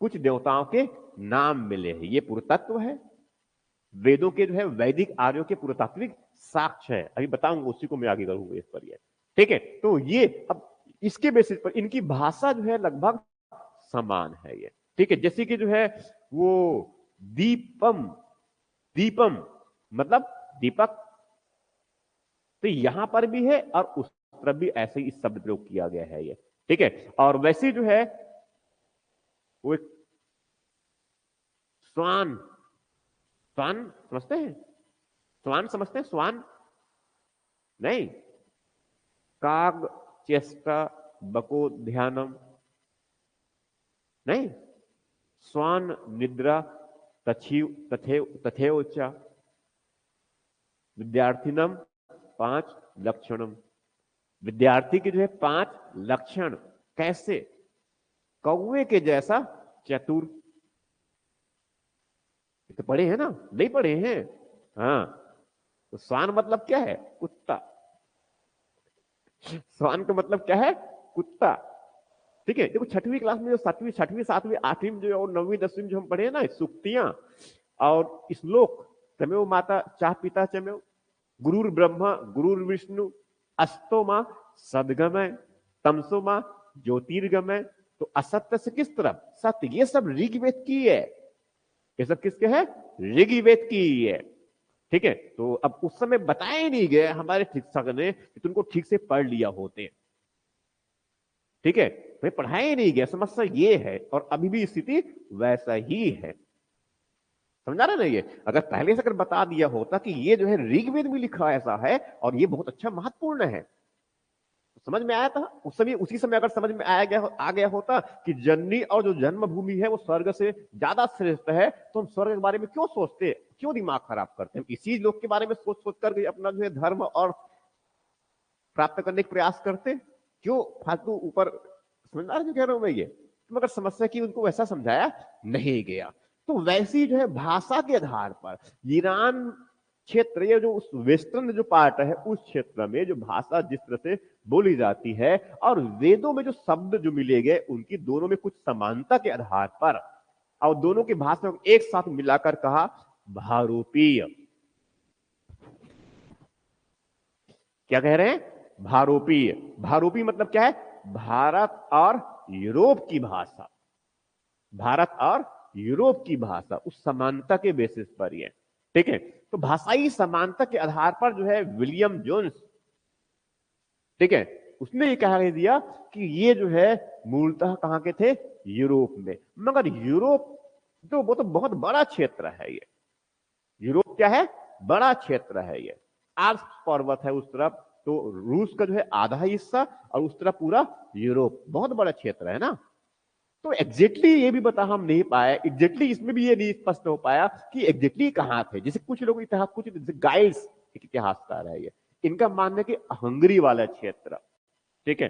कुछ देवताओं के नाम मिले हैं। ये पुरातत्व है, वेदों के जो है वैदिक आर्यों के पुरातात्विक साक्ष्य है। अभी बताऊंगा, उसी को मैं आगे करूंगा इस पर ये, ठीक है। तो ये अब इसके बेसिस पर इनकी भाषा जो है लगभग समान है ये। ठीक है, जैसे कि जो है वो दीपम, दीपम मतलब दीपक, तो यहां पर भी है और उस तरफ भी ऐसे ही इस शब्द प्रयोग किया गया है ये। ठीक है, और वैसे जो है वो एक स्वान, स्वान समझते हैं? स्वान समझते हैं? स्वान नहीं, काग चेष्टा बको ध्यानम नहीं, स्वान निद्रा तथेव च विद्यार्थिनम 5 लक्षणम। विद्यार्थी के जो है 5 लक्षण, कैसे? कौवे के जैसा चतुर। तो पढ़े हैं ना? नहीं पढ़े हैं? हाँ, तो स्वान मतलब क्या है? कुत्ता। स्वान का मतलब क्या है? कुत्ता। ठीक है, देखो छठवीं क्लास में जो सातवीं छठवीं सातवीं आठवीं में जो और नौवीं दसवीं में जो हम पढ़े हैं ना, सूक्तियां और श्लोक, तमेव माता चाह पिता चमेव, गुरुर ब्रह्मा गुरुर विष्णु, अस्तो मां सदगमय, तमसो मां ज्योतिर्गमय। तो असत्य से किस तरफ? सत्य। ये सब ऋग्वेद की है, ये सब किसके है? ऋग्वेद की है। ठीक है, तो अब उस समय बताया ही नहीं गया हमारे शिक्षक ने कि तुमको ठीक से पढ़ लिया होते। ठीक है, भाई पढ़ाया ही नहीं गया, समस्या ये है, और अभी भी स्थिति वैसा ही है। समझा रहे ना? ये अगर पहले से अगर बता दिया होता कि ये जो है ऋग्वेद में लिखा ऐसा है और ये बहुत अच्छा महत्वपूर्ण है, तो समझ में आया था उस समय। उसी समय अगर समझ में आ गया होता कि जननी और जो जन्मभूमि है वो स्वर्ग से ज्यादा श्रेष्ठ है, तो हम स्वर्ग के बारे में क्यों सोचते, क्यों दिमाग खराब करते? हम इसी लोग के बारे में सोच सोच कर अपना जो है धर्म और प्राप्त करने का प्रयास करते, क्यों फालतू ऊपर? समझदार जो कह रहा हूं मैं ये, तो मगर समस्या की उनको वैसा समझाया नहीं गया। तो वैसी जो है भाषा के आधार पर ईरान क्षेत्र, ये जो उस वेस्टर्न जो पार्ट है उस क्षेत्र में जो भाषा जिस तरह से बोली जाती है और वेदों में जो शब्द जो मिले गए उनकी दोनों में कुछ समानता के आधार पर, और दोनों की भाषा को एक साथ मिलाकर कहा भारूपीय। क्या कह रहे हैं? भारोपीय। भारोपी मतलब क्या है? भारत और यूरोप की भाषा, भारत और यूरोप की भाषा, उस समानता के बेसिस पर ही है। ठीक है, तो भाषाई समानता के आधार पर जो है विलियम जोन्स, ठीक है, उसने ये कहा दिया कि ये जो है मूलतः कहां के थे? यूरोप में। मगर यूरोप जो वो तो बहुत बड़ा क्षेत्र है ये, यूरोप क्या है? बड़ा क्षेत्र है ये, आल्प्स पर्वत है उस तरफ, तो रूस का जो है आधा हिस्सा और उस तरफ पूरा यूरोप, बहुत बड़ा क्षेत्र है ना। तो एग्जैक्टली ये भी बता हम नहीं पाए, एग्जैक्टली इसमें भी ये नहीं स्पष्ट हो पाया कि एग्जैक्टली कहां थे। जैसे कुछ लोग इतिहास, कुछ गाइड्स एक इतिहासकार है ये, इनका मानना है कि हंगरी वाला क्षेत्र, ठीक है,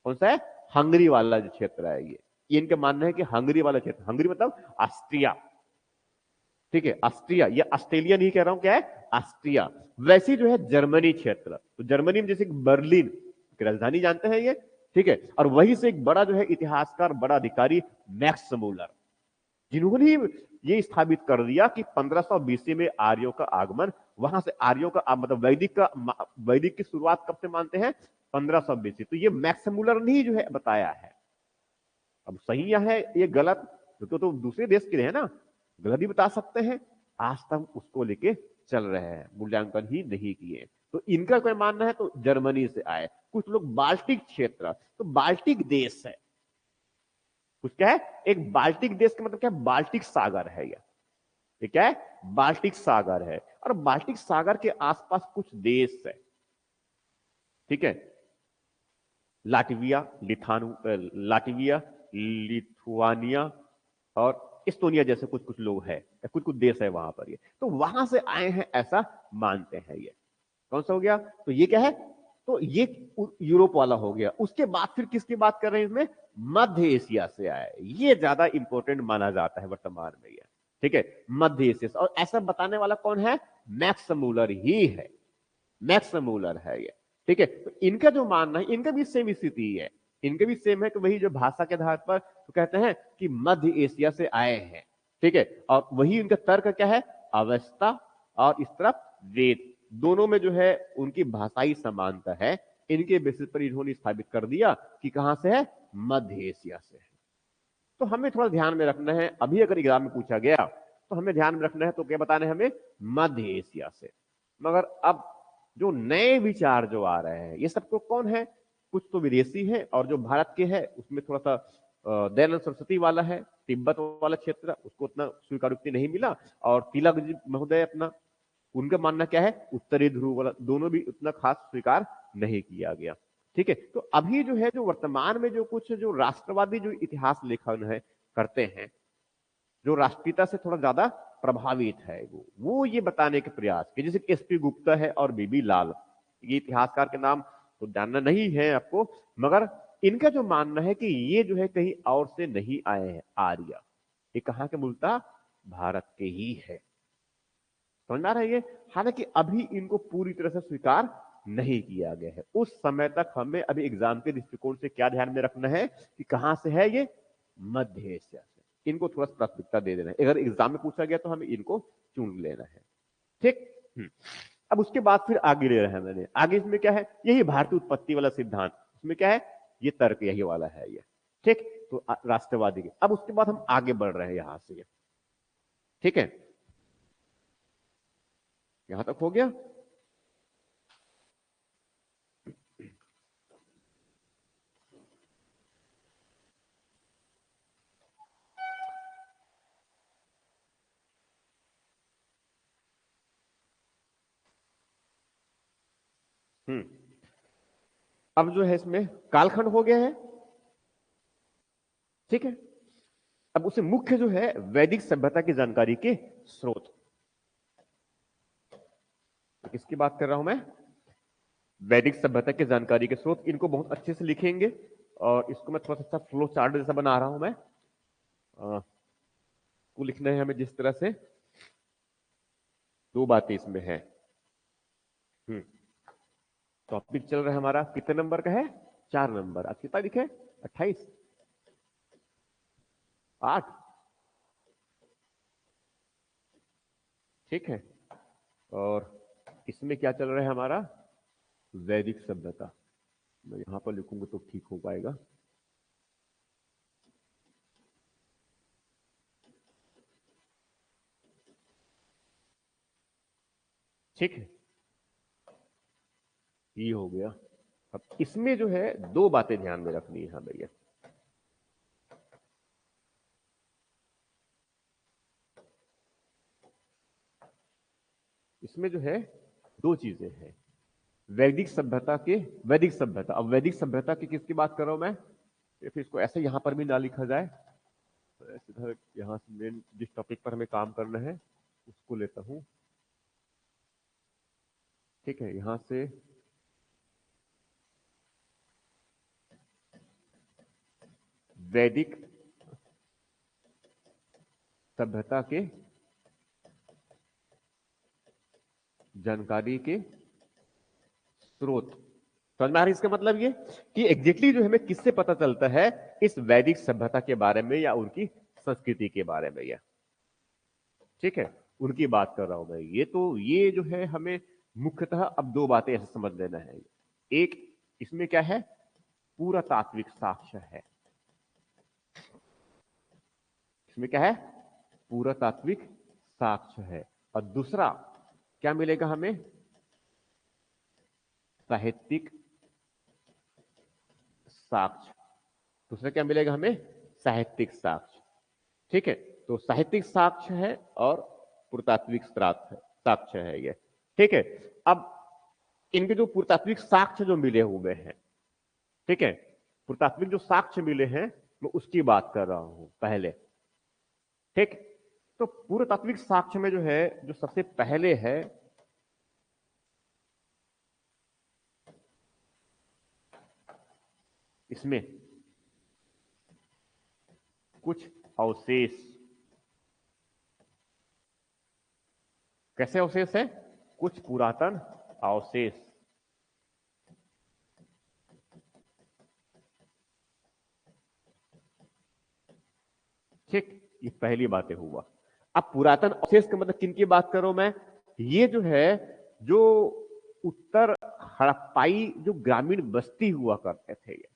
कौन सा है? हंगरी वाला जो क्षेत्र है ये इनका मानना है कि हंगरी वाला क्षेत्र, हंगरी मतलब ऑस्ट्रिया, ठीक है, ऑस्ट्रिया, ये ऑस्ट्रेलिया नहीं कह रहा हूं, क्या है? ऑस्ट्रिया। वैसी जो है जर्मनी क्षेत्र, तो जर्मनी में जैसे बर्लिन की राजधानी जानते हैं ये, ठीक है, और वहीं से एक बड़ा जो है इतिहासकार, बड़ा अधिकारी मैक्स मूलर, जिन्होंने ये स्थापित कर दिया कि 1500 बीसी में आर्यों का आगमन, वहां से आर्यों का मतलब वैदिक की शुरुआत कब से मानते हैं? 1500 बीसी। तो ये मैक्स मूलर ने ही जो है बताया है। अब सही या है ये गलत, क्योंकि तो दूसरे देश के हैं ना, गलत ही बता सकते हैं। आज तक हम उसको लेके चल रहे हैं, मूल्यांकन ही नहीं किए। तो इनका कोई मानना है तो जर्मनी से आए, कुछ लोग बाल्टिक क्षेत्र, तो बाल्टिक देश है, कुछ क्या है? एक बाल्टिक देश का मतलब क्या है? बाल्टिक सागर है ये क्या है? बाल्टिक सागर है, और बाल्टिक सागर के आसपास कुछ देश है, ठीक है, लाटविया, लाटविया, लिथुआनिया और इस्टोनिया जैसे कुछ कुछ लोग हैं, कुछ कुछ देश है वहां पर ये, तो वहां से आए हैं ऐसा मानते हैं ये। कौन सा हो गया? तो ये क्या है? तो ये यूरोप वाला हो गया। उसके बाद फिर किसकी बात कर रहे हैं इसमें? मध्य एशिया से आए, ये ज्यादा इंपॉर्टेंट माना जाता है वर्तमान में ये, ठीक है, मध्य एशिया से। और ऐसा बताने वाला कौन है? मैक्स मूलर ही है, मैक्स मूलर है ये, ठीक है। तो इनका जो मानना है, इनका भी सेम स्थिति है, इनके भी सेम है कि वही जो भाषा के आधार पर तो कहते हैं कि मध्य एशिया से आए हैं, ठीक है। और वही उनका तर्क क्या है? अवस्था और इस तरफ वेद, दोनों में जो है उनकी भाषाई समानता है। इनके बेसिस पर इन्होंने स्थापित कर दिया कि कहां से है? मध्य एशिया से है। तो हमें थोड़ा ध्यान में रखना है, अभी अगर एग्जाम में पूछा गया तो हमें ध्यान में रखना है, तो क्या बताना है हमें, मध्य एशिया से। मगर अब जो नए विचार जो आ रहे हैं ये सबको कौन है, कुछ तो विदेशी है, और जो भारत के है उसमें थोड़ा सा दयानंद सरस्वती वाला है, तिब्बत वाला क्षेत्र, उसको उतना स्वीकारोक्ति नहीं मिला, और तिलक जी महोदय अपना, उनका मानना क्या है, उत्तरी ध्रुव वाला, दोनों भी उतना खास स्वीकार नहीं किया गया। ठीक है, तो अभी जो है, जो वर्तमान में जो कुछ जो राष्ट्रवादी जो इतिहास लेखन है करते हैं, जो राष्ट्रीयता से थोड़ा ज्यादा प्रभावित है, वो ये बताने के प्रयास कि जैसे एसपी गुप्ता है और बीबी लाल, ये इतिहासकार के नाम तो जानना नहीं है आपको, मगर इनका जो मानना है कि ये जो है कहीं और से नहीं आए हैं आर्य, ये कहां के मूलतः भारत के ही है। समझ में आ रहा है ये। हालांकि अभी इनको पूरी तरह से स्वीकार नहीं किया गया है। उस समय तक हमें अभी एग्जाम के दृष्टिकोण से क्या ध्यान में रखना है कि कहां से है ये, मध्य एशिया से। इनको थोड़ा प्राथमिकता दे देना है, अगर एग्जाम में पूछा गया तो हमें इनको चुन लेना है। ठीक। अब उसके बाद फिर आगे ले रहे हैं मैंने, आगे इसमें क्या है, यही भारतीय उत्पत्ति वाला सिद्धांत, उसमें क्या है, ये तर्क यही वाला है ये। ठीक, तो राष्ट्रवादी के। अब उसके बाद हम आगे बढ़ रहे हैं यहां से। ठीक है, यहां तक हो गया। अब जो है इसमें कालखंड हो गया है। ठीक है, अब उसे मुख्य जो है वैदिक सभ्यता की जानकारी के स्रोत, तो किसकी बात कर रहा हूं मैं, वैदिक सभ्यता की जानकारी के स्रोत। इनको बहुत अच्छे से लिखेंगे, और इसको मैं थोड़ा सा फ्लो चार्ट जैसा बना रहा हूं मैं, को लिखना है हमें जिस तरह से। दो बातें इसमें है। टॉपिक चल रहा है हमारा, कितने नंबर का है, 4 नंबर। अब कितना लिखे, 28, 8। ठीक है, और इसमें क्या चल रहा है हमारा, वैदिक सभ्यता। मैं यहां पर लिखूंगा तो ठीक हो पाएगा। ठीक है, ये हो गया। अब इसमें जो है दो बातें ध्यान में रखनी है हाँ भैया। इसमें जो है दो चीजें हैं, वैदिक सभ्यता के, वैदिक सभ्यता। अब वैदिक सभ्यता की किसकी बात कर रहा हूं मैं, फिर इसको ऐसे यहां पर भी ना लिखा जाए, तो ऐसे यहां से मेन जिस टॉपिक पर हमें काम करना है उसको लेता हूं। ठीक है, यहां से वैदिक सभ्यता के जानकारी के स्रोत। समझ में आ रही है इसका मतलब ये कि एग्जैक्टली जो हमें किससे पता चलता है इस वैदिक सभ्यता के बारे में या उनकी संस्कृति के बारे में या। ठीक है, उनकी बात कर रहा हूं मैं। ये तो ये जो है हमें मुख्यतः अब दो बातें ऐसे समझ लेना है। एक, इसमें क्या है, पूरा तात्विक साक्ष्य है। इसमें क्या है, पूरा तात्विक साक्ष्य है। और दूसरा क्या मिलेगा हमें, साहित्यिक साक्ष्य। दूसरा क्या मिलेगा हमें, साहित्यिक साक्ष्य। ठीक है, तो साहित्यिक साक्ष्य है और पुरातात्विक साक्ष्य है ये। ठीक है, अब इनके जो पुरातात्विक साक्ष्य जो मिले हुए हैं, ठीक है, पुरातात्विक जो साक्ष्य मिले हैं मैं उसकी बात कर रहा हूं पहले। ठीक, तो पुरातात्विक साक्ष्य में जो है, जो सबसे पहले है, इसमें कुछ अवशेष। कैसे अवशेष है, कुछ पुरातन अवशेष। ठीक, ये पहली बातें हुआ। अब पुरातन अवशेष का मतलब किन की बात करूं मैं, ये जो है, जो उत्तर हड़प्पाई जो ग्रामीण बस्ती हुआ करते थे, ये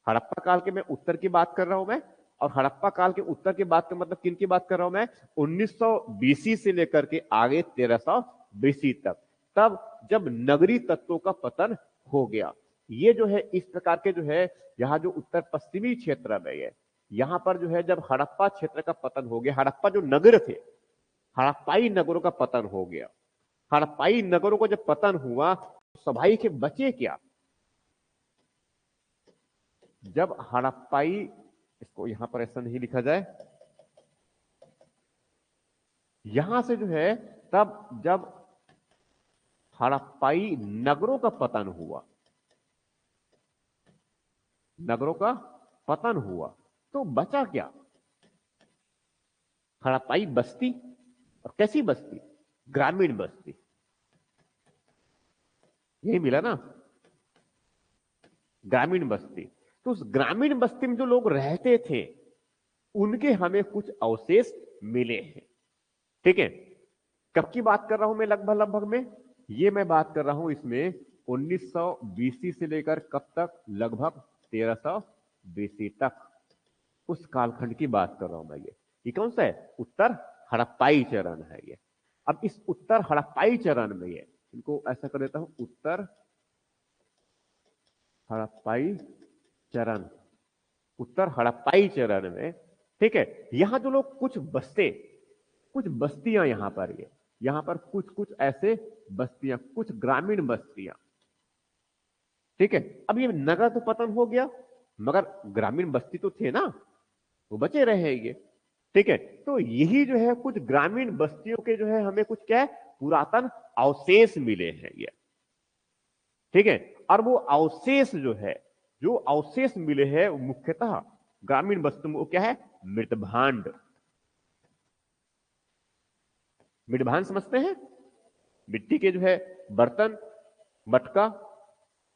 हड़प्पा काल के मैं उत्तर की बात कर रहा हूं मैं, और हड़प्पा काल के उत्तर की बात का मतलब किन की बात कर रहा हूं मैं? 1900 बीसी से लेकर के आगे 1300 बीसी तक, तब जब नगरी तत्वों का पतन हो गया। ये जो है इस प्रकार के जो है यहाँ जो उत्तर पश्चिमी क्षेत्र में है, यहां पर जो है जब हड़प्पा क्षेत्र का पतन हो गया, हड़प्पा जो नगर थे, हड़प्पाई नगरों का पतन हो गया। हड़प्पाई नगरों को जब पतन हुआ तो सभाई के बचे क्या? जब हड़प्पाई, इसको यहां पर ऐसा नहीं लिखा जाए, यहां से जो है तब जब हड़प्पाई नगरों का पतन हुआ, नगरों का पतन हुआ, तो बचा क्या? हड़प्पाई बस्ती। और कैसी बस्ती? ग्रामीण बस्ती। यही मिला ना, ग्रामीण बस्ती। तो उस ग्रामीण बस्ती में जो लोग रहते थे उनके हमें कुछ अवशेष मिले हैं। ठीक है, कब की बात कर रहा हूं मैं? लगभग लगभग में ये मैं बात कर रहा हूं इसमें 1900 बीसी से लेकर कब तक? लगभग 1300 बीसी तक, उस कालखंड की बात कर रहा हूं मैं। ये कौन सा है? उत्तर हड़प्पाई चरण है ये। अब इस उत्तर हड़प्पाई चरण में ये, इनको ऐसा कर देता हूं, उत्तर हड़प्पाई चरण, उत्तर हड़प्पाई चरण में। ठीक है, यहां जो लोग कुछ बसते, कुछ बस्तियां यहां पर, ये यहां पर कुछ कुछ ऐसे बस्तियां, कुछ ग्रामीण बस्तियां। ठीक है, अब ये नगर तो पतन हो गया मगर ग्रामीण बस्ती तो थे ना, वो बचे रहेंगे। ठीक है, तो यही जो है कुछ ग्रामीण बस्तियों के जो है हमें कुछ क्या है? पुरातन अवशेष मिले हैं ये। ठीक है, और वो अवशेष जो है, जो अवशेष मिले हैं मुख्यतः ग्रामीण वस्तु में, वो क्या है? मृतभांड। मृतभांड समझते हैं? मिट्टी के जो है बर्तन, मटका,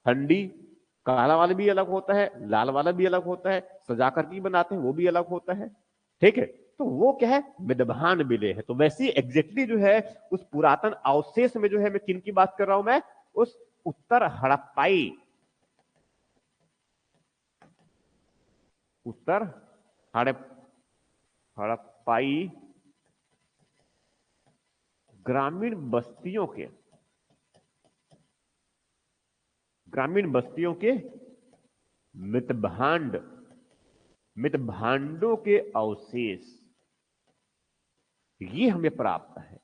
हंडी, काला वाला भी अलग होता है, लाल वाला भी अलग होता है, सजा करके बनाते हैं वो भी अलग होता है। ठीक है, तो वो क्या है? मृतभांड मिले हैं। तो वैसे ही एग्जैक्टली जो है उस पुरातन अवशेष में जो है, मैं किन की बात कर रहा हूं मैं? उस उत्तर हड़प्पाई, उत्तर हड़प्पाई ग्रामीण बस्तियों के, ग्रामीण बस्तियों के मृतभांड, मृतभांडों के अवशेष ये हमें प्राप्त है।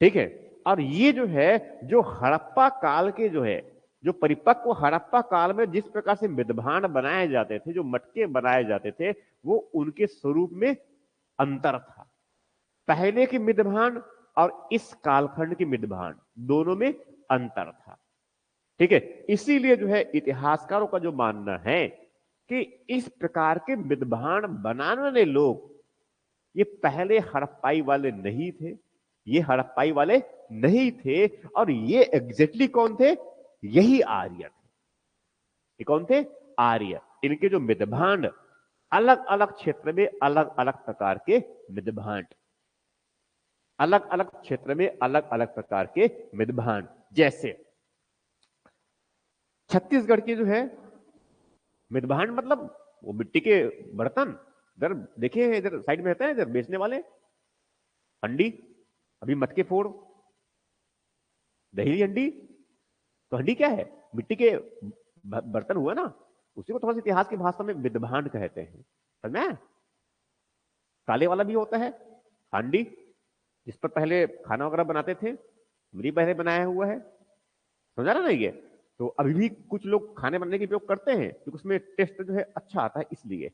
ठीक है, और ये जो है जो हड़प्पा काल के जो है, जो परिपक्व हड़प्पा काल में जिस प्रकार से मृतभांड बनाए जाते थे, जो मटके बनाए जाते थे, वो उनके स्वरूप में अंतर था। पहले के मृतभांड और इस कालखंड के मृतभांड दोनों में अंतर था। ठीक है, इसीलिए जो है इतिहासकारों का जो मानना है कि इस प्रकार के मृतभांड बनाने वाले लोग ये पहले हड़प्पाई वाले नहीं थे, ये हड़प्पाई वाले नहीं थे, और ये एग्जैक्टली कौन थे? यही आर्य थे। ये कौन थे? आर्य। इनके जो मृतभांड, अलग अलग क्षेत्र में अलग अलग प्रकार के मृतभांड, अलग अलग क्षेत्र में अलग अलग प्रकार के मृतभांड। जैसे छत्तीसगढ़ के जो है मृतभांड, मतलब वो मिट्टी के बर्तन, इधर देखिए, इधर साइड में रहता है, इधर बेचने वाले, हंडी, अभी मटके फोड़, दही हंडी। तो हंडी क्या है? मिट्टी के बर्तन हुआ ना, उसी को थोड़ा सा इतिहास की भाषा में मृतभांड कहते हैं। समझ में? काले वाला भी होता है हांडी, जिस पर पहले खाना वगैरह बनाते थे, मेरी पहले बनाया हुआ है। समझा ना ये? तो अभी भी कुछ लोग खाने बनाने के उपयोग करते हैं क्योंकि उसमें टेस्ट जो है अच्छा आता है, इसलिए।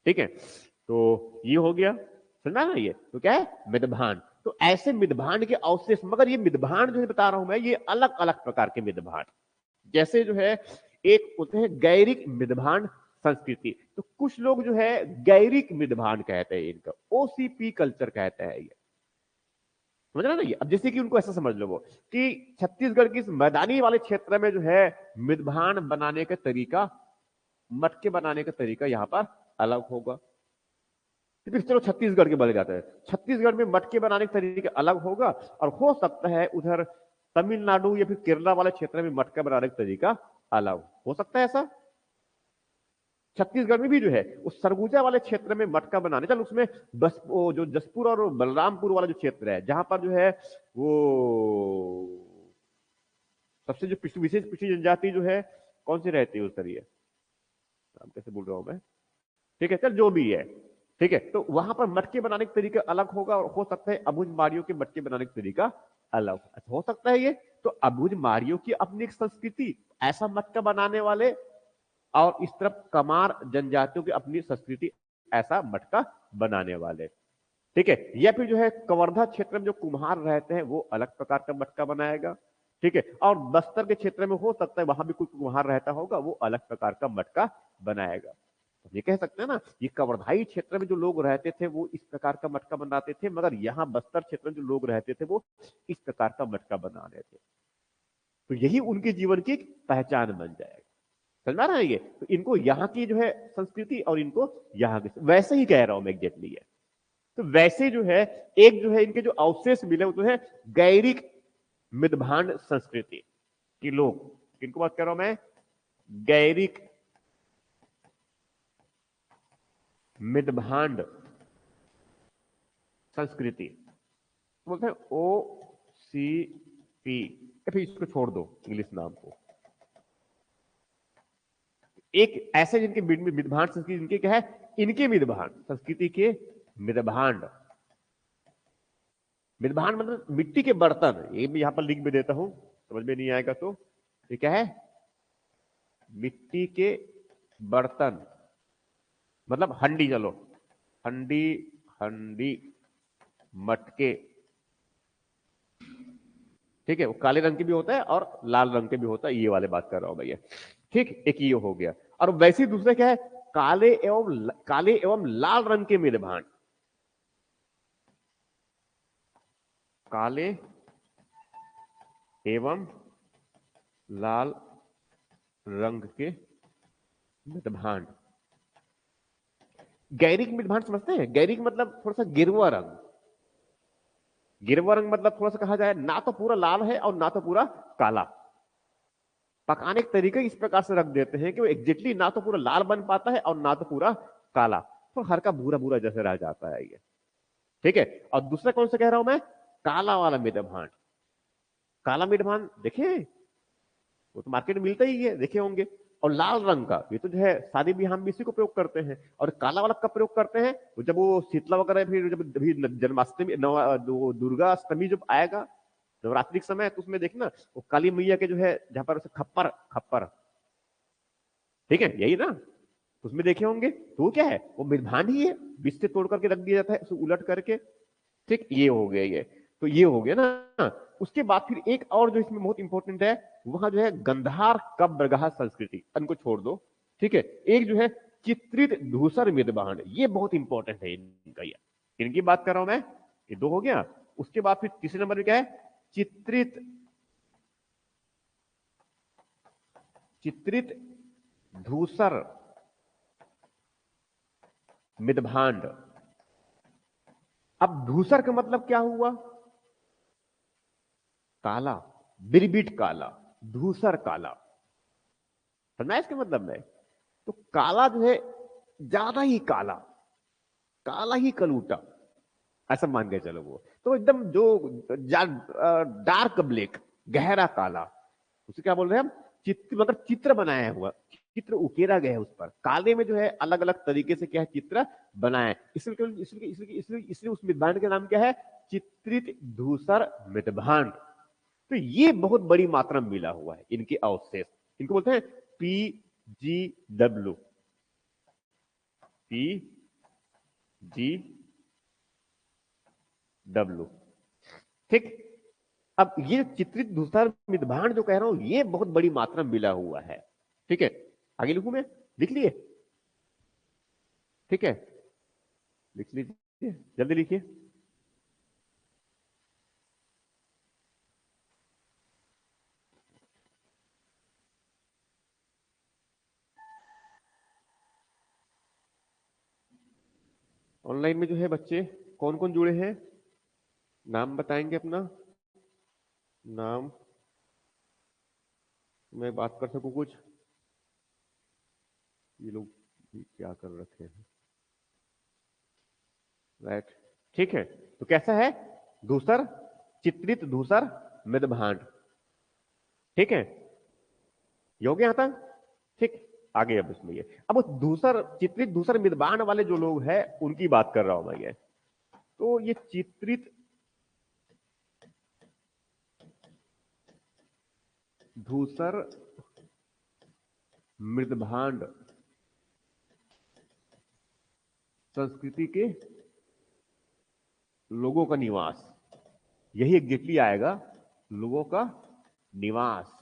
ठीक है, तो ये हो गया, समझा ना ये? तो क्या है? मृतभांड। तो ऐसे मृतभांड के अवशेष, मगर ये मृतभांड जो बता रहा हूं मैं, ये अलग अलग प्रकार के मृतभांड। जैसे जो है एक होते हैं गैरिक मृतभांड संस्कृति, तो कुछ लोग जो है गैरिक मृतभांड कहते हैं, इनका ओसीपी कल्चर कहते हैं ये। समझ रहे ना ये? अब जैसे कि उनको ऐसा समझ लो वो कि छत्तीसगढ़ की इस मैदानी वाले क्षेत्र में जो है मृतभांड बनाने का तरीका, मटके बनाने का तरीका यहां पर अलग होगा। तो फिर चलो छत्तीसगढ़ के बदल जाते हैं, छत्तीसगढ़ में मटके बनाने का तरीका अलग होगा, और हो सकता है उधर तमिलनाडु या फिर केरला वाले क्षेत्र में मटका बनाने का तरीका अलग हो सकता है। ऐसा छत्तीसगढ़ में भी जो है उस सरगुजा वाले क्षेत्र में मटका बनाने, चल उसमें बस वो जो जसपुर और बलरामपुर वाला जो क्षेत्र है जहां पर जो है वो सबसे जो विशेष पिछड़ी जनजाति जो है कौन सी रहती है उस तरह, नाम कैसे बोल रहा हूं मैं, ठीक है चल जो भी है, ठीक है, तो वहां पर मटके बनाने का तरीका अलग होगा और हो सकता है अबुझ मारियों के मटके बनाने का तरीका अलग हो सकता है ये। तो अबुझ मारियों की अपनी एक संस्कृति, ऐसा मटका बनाने वाले, और इस तरफ कमार जनजातियों की अपनी संस्कृति, ऐसा मटका बनाने वाले, ठीक है। या फिर जो है कवर्धा क्षेत्र में जो कुम्हार रहते हैं वो अलग प्रकार का मटका बनाएगा, ठीक है, और बस्तर के क्षेत्र में हो सकता है वहां भी कोई कुम्हार रहता होगा, वो अलग प्रकार का मटका बनाएगा। तो ये कह सकते हैं ना, ये कवर्धाई क्षेत्र में जो लोग रहते थे वो इस प्रकार का मटका बनाते थे, मगर यहाँ बस्तर क्षेत्र में जो लोग रहते थे वो इस प्रकार का मटका बना रहे थे। तो यही उनके जीवन की एक पहचान बन जाएगी। समझ में आ रहा है ये? तो इनको यहाँ की जो है संस्कृति और इनको यहाँ की, वैसे ही कह रहा हूं मैं एग्जैक्टली है। तो वैसे जो है एक जो है इनके जो अवशेष मिले वो तो है गैरिक मितभांड संस्कृति के लोग। किनको बात कर रहा हूं मैं? गैरिक मितभांड संस्कृति, बोलते हैं OCP, या फिर इसको छोड़ दो इंग्लिश नाम को। एक ऐसे जिनके मितभांड संस्कृति, इनके क्या है, इनके मितभांड संस्कृति के मितभांड, मितभांड मतलब मिट्टी के बर्तन, ये भी यहां पर लिख भी देता हूं, समझ में नहीं आएगा तो ये क्या है, मिट्टी के बर्तन, मतलब हंडी, चलो हंडी, हंडी, मटके, ठीक है, वो काले रंग के भी होता है और लाल रंग के भी होता है, ये वाले बात कर रहा हूं भैया, ठीक, एक ये हो गया। और वैसे ही दूसरे क्या है, काले एवं लाल रंग के मितभांड, काले एवं लाल रंग के मितभांड। गैरिक मितभांड समझते हैं? गैरिक मतलब थोड़ा सा गिरवा रंग, गिरवा रंग मतलब थोड़ा सा कहा जाए ना तो पूरा लाल है और ना तो पूरा काला। पकाने के तरीके इस प्रकार से रख देते हैं कि वो एग्जैक्टली ना तो पूरा लाल बन पाता है और ना तो पूरा काला, तो हर का भूरा भूरा जैसे रह जाता है ये, ठीक है। और दूसरा कौन सा कह रहा हूं मैं, काला वाला मितभांड। काला मितभांड देखे, वो तो मार्केट में मिलता ही है, देखे होंगे। और लाल रंग का ये तो जो है शादी ब्याह हम भी इसी को प्रयोग करते हैं। और काला वाला कब प्रयोग करते हैं, वो जब वो शीतला वगैरह, फिर जब जन्माष्टमी, दुर्गा अष्टमी जब आएगा नवरात्रि के समय, तो उसमें देखना वो काली मैया के जो है जहां पर खप्पर खप्पर, ठीक है यही ना, उसमें देखे होंगे, तो वो क्या है, वो मितभांड ही है, बीच से तोड़ करके रख दिया जाता है उसे उलट करके, ठीक, ये हो गया ये। तो ये हो गया ना। उसके बाद फिर एक और जो इसमें बहुत इंपॉर्टेंट है, वहां जो है गंधार कब्रगाह संस्कृति, इनको छोड़ दो, ठीक है। एक जो है चित्रित धूसर मितभांड, ये बहुत इंपॉर्टेंट है इनका, ये इनकी बात कर रहा हूं मैं, ये दो हो गया। उसके बाद फिर तीसरे नंबर में क्या है, चित्रित, चित्रित धूसर मितभांड। अब धूसर का मतलब क्या हुआ, काला, बिरबिट काला, धूसर काला, समझना इसके मतलब में। तो काला जो है ज्यादा ही काला, काला ही कलूटा, ऐसा मान के चलो। वो तो एकदम जो डार्क ब्लैक, गहरा काला, उसे क्या बोल रहे हैं हम, चित्र, मतलब चित्र बनाया हुआ, चित्र उकेरा गया है उस पर, काले में जो है अलग अलग तरीके से क्या है चित्र बनाए, इसलिए इसलिए इसलिए इसलिए इसलिए उस मितभांड का नाम क्या है, चित्रित धूसर मितभांड। तो ये बहुत बड़ी मात्रा में मिला हुआ है इनके अवशेष, इनको बोलते हैं PGW, PGW, ठीक। अब ये चित्रित धूसर मितभांड जो कह रहा हूं, ये बहुत बड़ी मात्रा में मिला हुआ है, ठीक है। आगे लिखूं मैं, लिख लिए, ठीक है, लिख लीजिए, जल्दी लिखिए। ऑनलाइन में जो है बच्चे कौन कौन जुड़े हैं, नाम बताएंगे अपना, नाम, मैं बात कर सकूं कुछ, ये लोग ये क्या कर रखे हैं, राइट। ठीक है, तो कैसा है, धूसर, चित्रित धूसर मृदभांड। ठीक है, ये हो गया यहां तक। ठीक, आगे अब इसमें ये, अब उस धूसर, चित्रित धूसर मृदभांड वाले जो लोग हैं उनकी बात कर रहा हूं मैं। ये तो ये चित्रित धूसर मृदभांड संस्कृति के लोगों का निवास, यही एग्जैक्टली आएगा, लोगों का निवास।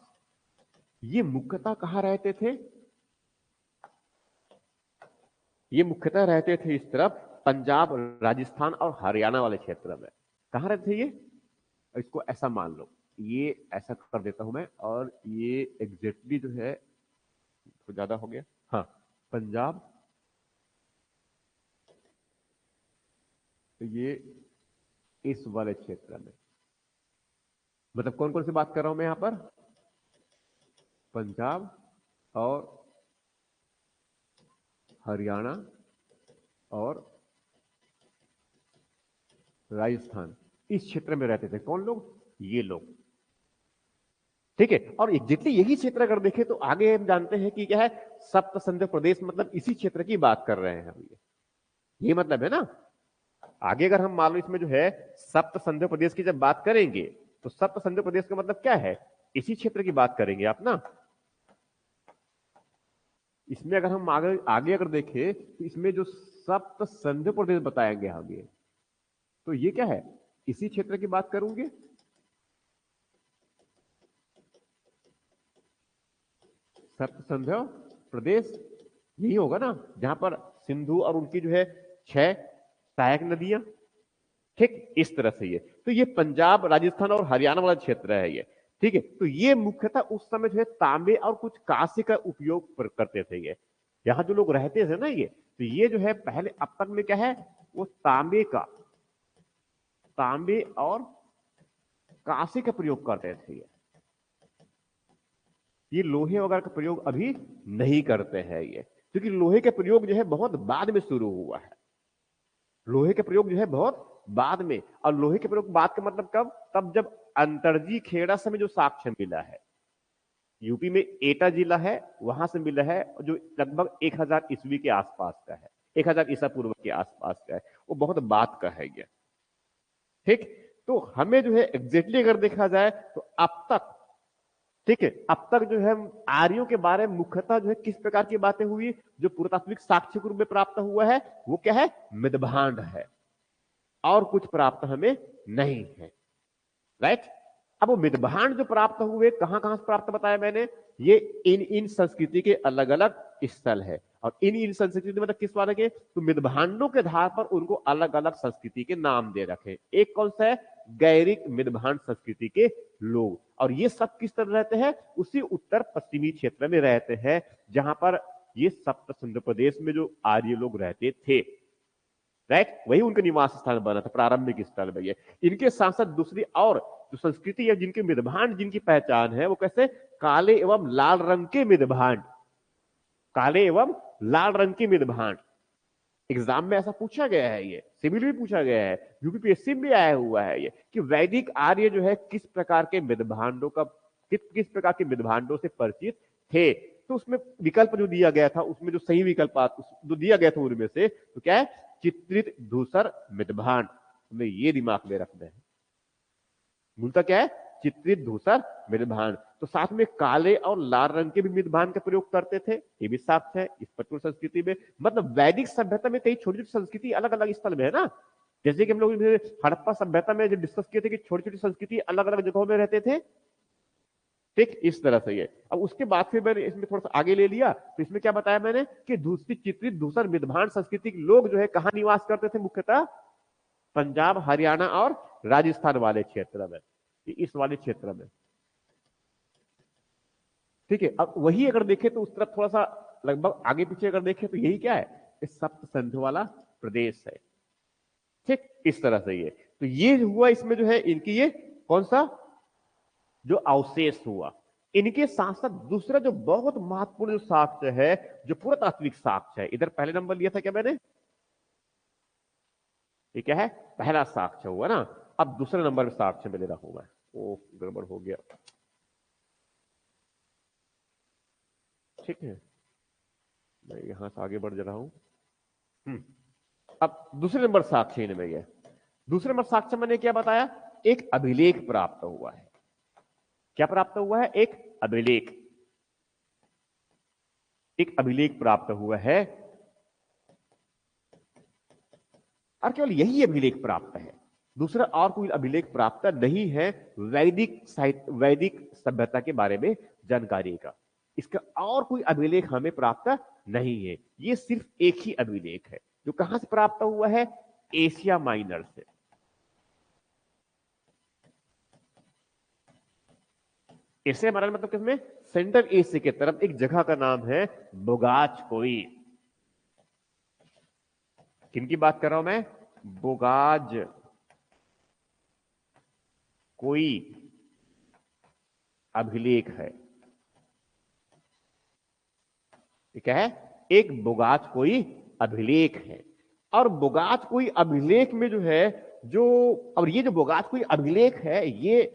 ये मुख्यतः कहां रहते थे, ये मुख्यतः रहते थे इस तरफ पंजाब, राजस्थान और हरियाणा वाले क्षेत्र में। कहां रहते थे ये, इसको ऐसा मान लो, ये ऐसा कर देता हूं मैं, और ये एग्जैक्टली जो है तो ज्यादा हो गया, हाँ, पंजाब, तो ये इस वाले क्षेत्र में, मतलब कौन कौन सी बात कर रहा हूं मैं यहां पर, पंजाब और हरियाणा और राजस्थान, इस क्षेत्र में रहते थे कौन लोग, ये लोग। ठीक है, और एग्जैक्टली यही क्षेत्र अगर देखें तो आगे हम जानते हैं कि क्या है, सप्त संध्य प्रदेश, मतलब इसी क्षेत्र की बात कर रहे हैं हम। ये मतलब है ना। आगे अगर हम मान लो इसमें जो है सप्त संध्य प्रदेश की जब बात करेंगे, तो सप्त संध्य प्रदेश का मतलब क्या है, इसी क्षेत्र की बात करेंगे आप ना। इसमें अगर हम आगे आगे अगर देखें तो इसमें जो सप्त संध्य प्रदेश बताएंगे आगे, तो ये क्या है, इसी क्षेत्र की बात करूंगे। सप्त संध्य प्रदेश यही होगा ना, जहां पर सिंधु और उनकी जो है 6 सहायक नदियां। ठीक, इस तरह से ये, तो ये पंजाब, राजस्थान और हरियाणा वाला क्षेत्र है ये। ठीक है, तो ये मुख्यतः उस समय जो है तांबे और कुछ कांसे का उपयोग करते थे ये, यहाँ जो लोग रहते थे ना ये, तो ये जो है पहले, अब तक में क्या है, वो तांबे का, तांबे और कांसे का प्रयोग करते थे ये लोहे वगैरह का प्रयोग अभी नहीं करते हैं ये, क्योंकि लोहे का प्रयोग जो है बहुत बाद में शुरू हुआ है। लोहे का प्रयोग जो है बहुत बाद में, और लोहे के प्रयोग बाद का मतलब कब, तब जब अंतरजी खेड़ा से में जो साक्ष्य मिला है, यूपी में एटा जिला है, वहां से मिला है, जो लगभग 1000 ईस्वी के आसपास का है, 1000 ईसा पूर्व के आसपास का है, वो बहुत बाद का है ये। ठीक, तो हमें जो है एग्जैक्टली अगर देखा जाए तो अब तक, ठीक है, अब तक जो है आर्यों के बारे में मुख्यतः जो है किस प्रकार की बातें हुई, जो पुरातात्विक साक्ष्य के रूप में प्राप्त हुआ है वो क्या है, मृदभांड है, और कुछ प्राप्त हमें नहीं है, राइट। अब वो मृदभांड जो प्राप्त हुए कहां कहां से प्राप्त बताया मैंने, ये इन इन संस्कृति के अलग अलग स्थल है, और इन इन संस्कृति मतलब किस वाले के, तो मृदभांडों के आधार पर उनको अलग अलग संस्कृति के नाम दे रखे। एक कौन सा है, गैरिक मृदभांड संस्कृति के लोग, और ये सब किस तरह रहते हैं, उसी उत्तर पश्चिमी क्षेत्र में रहते हैं, जहां पर ये सप्त सिंधु प्रदेश में जो आर्य लोग रहते थे, राइट, वही उनका निवास स्थान बना था, प्रारंभिक स्थल में ये। इनके साथ साथ दूसरी और जो संस्कृति है, जिनके मृदभांड, जिनकी पहचान है, वो कैसे, काले एवं लाल रंग के मृदभांड, काले एवं लाल रंग के मृदभांड। एग्जाम में ऐसा पूछा गया है, ये सिविल भी पूछा गया है, यूपीपीएससी में भी आया हुआ है ये, कि वैदिक आर्य जो है किस प्रकार के मृदभांडों का, किस प्रकार के मृदभांडों से परिचित थे। तो उसमें विकल्प जो दिया गया था, उसमें जो सही विकल्प जो दिया गया था उनमें से, तो क्या है, चित्रित धूसर मृदभांड, हमें ये दिमाग में रखना है। मूलतः क्या है, चित्रित धूसर मृदभांड, तो साथ में काले और लाल रंग के भी मृदभांड का प्रयोग करते थे, ये भी साफ है इस पटुर संस्कृति में। मतलब वैदिक सभ्यता में कई छोटी छोटी संस्कृति अलग अलग स्थल में है ना, जैसे कि हम लोग हड़प्पा सभ्यता में जो डिस्कस किए थे कि छोटी छोटी संस्कृति अलग अलग जगहों में रहते थे। ठीक, इस तरह से ये, अब उसके बाद फिर मैंने इसमें थोड़ा सा आगे ले लिया, तो इसमें क्या बताया मैंने कि दूसरी चित्रित धूसर मृदभांड संस्कृति के लोग जो है कहां निवास करते थे, मुख्यतः पंजाब, हरियाणा और राजस्थान वाले क्षेत्र में, इस वाले क्षेत्र में। ठीक है, अब वही अगर देखें तो उस तरफ थोड़ा सा लगभग आगे पीछे अगर देखें तो यही क्या है, इस सप्त संध्य वाला प्रदेश है। ठीक, इस तरह से ये, तो ये हुआ इसमें जो है इनकी ये कौन सा जो अवशेष हुआ, इनके साथ साथ दूसरा जो बहुत महत्वपूर्ण जो साक्ष्य है, जो पुरातात्विक साक्ष्य है, इधर पहले नंबर लिया था क्या मैंने, ये क्या है, पहला साक्ष्य हुआ ना। अब दूसरे नंबर में साक्ष्य में ले रहा हूं मैं, ओ गड़बड़ हो गया, ठीक है, मैं यहां से आगे बढ़ जा रहा हूं। अब दूसरे नंबर साक्ष्य में गया, दूसरे नंबर साक्ष्य मैंने क्या बताया, एक अभिलेख प्राप्त हुआ है। क्या प्राप्त हुआ है, एक अभिलेख, एक अभिलेख प्राप्त हुआ है, और केवल यही अभिलेख प्राप्त है, दूसरा और कोई अभिलेख प्राप्त नहीं है वैदिक साहित्य, वैदिक सभ्यता के बारे में जानकारी का। इसका और कोई अभिलेख हमें प्राप्त नहीं है, ये सिर्फ एक ही अभिलेख है जो कहां से प्राप्त हुआ है, एशिया माइनर से। एशिया माइनर मतलब किसमें, सेंट्रल एशिया की तरफ एक जगह का नाम है बोगाच कोई। किनकी बात कर रहा हूं मैं, बोगाज कोई अभिलेख है, ठीक है, एक बोगाच कोई अभिलेख है। और बोगाच कोई अभिलेख में जो है, जो, और ये जो बोगाच कोई अभिलेख है, ये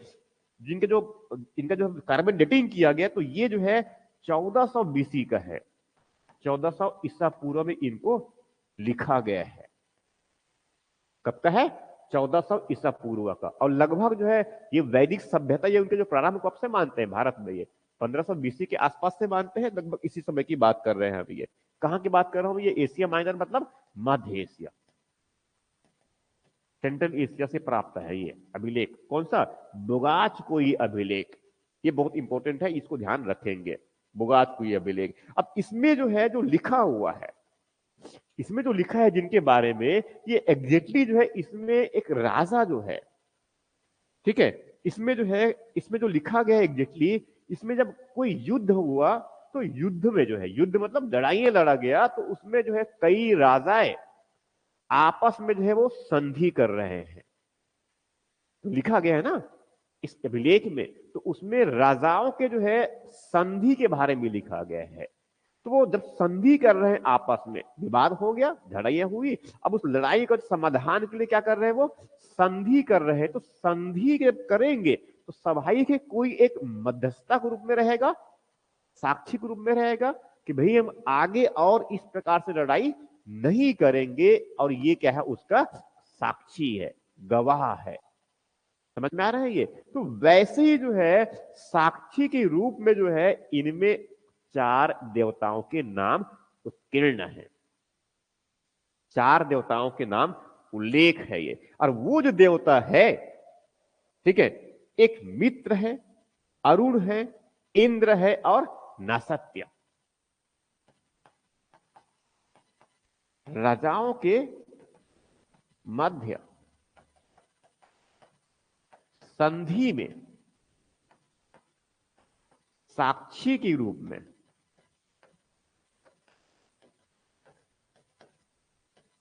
जिनके जो, इनका जो कार्बन डेटिंग किया गया, तो ये जो है 1400 बीसी का है, 1400 ईसा पूर्व में इनको लिखा गया है। कब का है, 1400 ईसा पूर्व का। और लगभग जो है ये वैदिक सभ्यता, ये उनके जो प्रारंभ कब से मानते हैं भारत में, ये 1500 बीसी के आसपास से मानते हैं, लगभग इसी समय की बात कर रहे हैं अभी। ये कहां की बात कर रहा हूं, ये एशिया माइनर मतलब मध्य एशिया, सेंट्रल एशिया से प्राप्त है ये अभिलेख। कौन सा, बोगाच कोई अभिलेख, ये बहुत इंपॉर्टेंट है, इसको ध्यान रखेंगे, बोगाच कोई अभिलेख। अब इसमें जो है, जो लिखा हुआ है, इसमें जो लिखा है जिनके बारे में, ये एग्जैक्टली जो है, इसमें एक राजा जो है, ठीक है, इसमें जो है, इसमें जो लिखा गया है एग्जैक्टली, इसमें जब कोई युद्ध हुआ, तो युद्ध में जो है, युद्ध मतलब लड़ाइयां लड़ा गया, तो उसमें जो है कई राजाएं आपस में जो है वो संधि कर रहे हैं, तो लिखा गया है ना इस अभिलेख में, तो उसमें राजाओं के जो है संधि के बारे में लिखा गया है। तो वो जब संधि कर रहे हैं, आपस में विवाद हो गया, लड़ाइयां हुई, अब उस लड़ाई का समाधान के लिए क्या कर रहे हैं, वो संधि कर रहे हैं। तो संधि जब करेंगे, तो सभाई के कोई एक मध्यस्थता के रूप में रहेगा, साक्षी के रूप में रहेगा, कि भाई हम आगे और इस प्रकार से लड़ाई नहीं करेंगे, और ये क्या है, उसका साक्षी है, गवाह है। समझ में आ रहा है ये, तो वैसे ही जो है साक्षी के रूप में जो है, इनमें 4 देवताओं के नाम उत्कीर्ण है, 4 देवताओं के नाम उल्लेख है ये। और वो जो देवता है, ठीक है, एक मित्र है, अरुण है, इंद्र है, और नासत्य। राजाओं के मध्य संधि में साक्षी के रूप में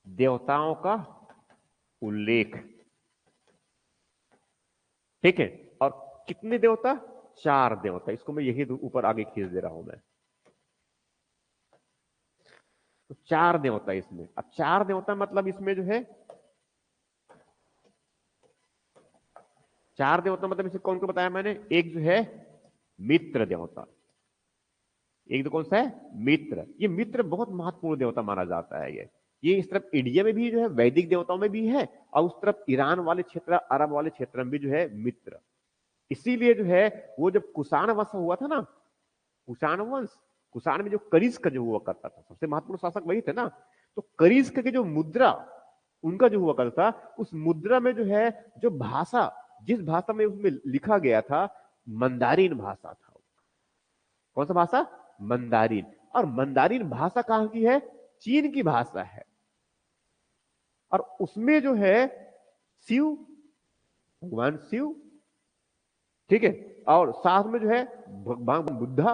देवताओं का उल्लेख, ठीक है। और कितने देवता, 4 देवता, इसको मैं यही ऊपर आगे खींच दे रहा हूं मैं, तो 4 देवता इसमें। अब 4 देवता मतलब इसमें जो है, 4 देवता मतलब इसे कौन को बताया मैंने, एक जो है मित्र देवता, एक तो कौन सा है, मित्र। ये मित्र बहुत महत्वपूर्ण देवता माना जाता है। ये इस तरफ इंडिया में भी जो है वैदिक देवताओं में भी है, और उस तरफ ईरान वाले क्षेत्र, अरब वाले क्षेत्र में भी जो है मित्र। इसीलिए जो है वो जब कुषाण वंश हुआ था ना, कुषाण वंश, कुषाण में जो कनिष्क जो हुआ करता था, सबसे महत्वपूर्ण शासक वही थे ना, तो कनिष्क की जो मुद्रा उनका जो हुआ करता था, उस मुद्रा में जो है, जो भाषा, जिस भाषा में उसमें लिखा गया था, मंदारिन भाषा था। कौन सा भाषा, मंदारिन। और मंदारिन भाषा कहां की है, चीन की भाषा है। और उसमें जो है शिव, भगवान शिव, ठीक है, और साथ में जो है भगवान बुद्धा,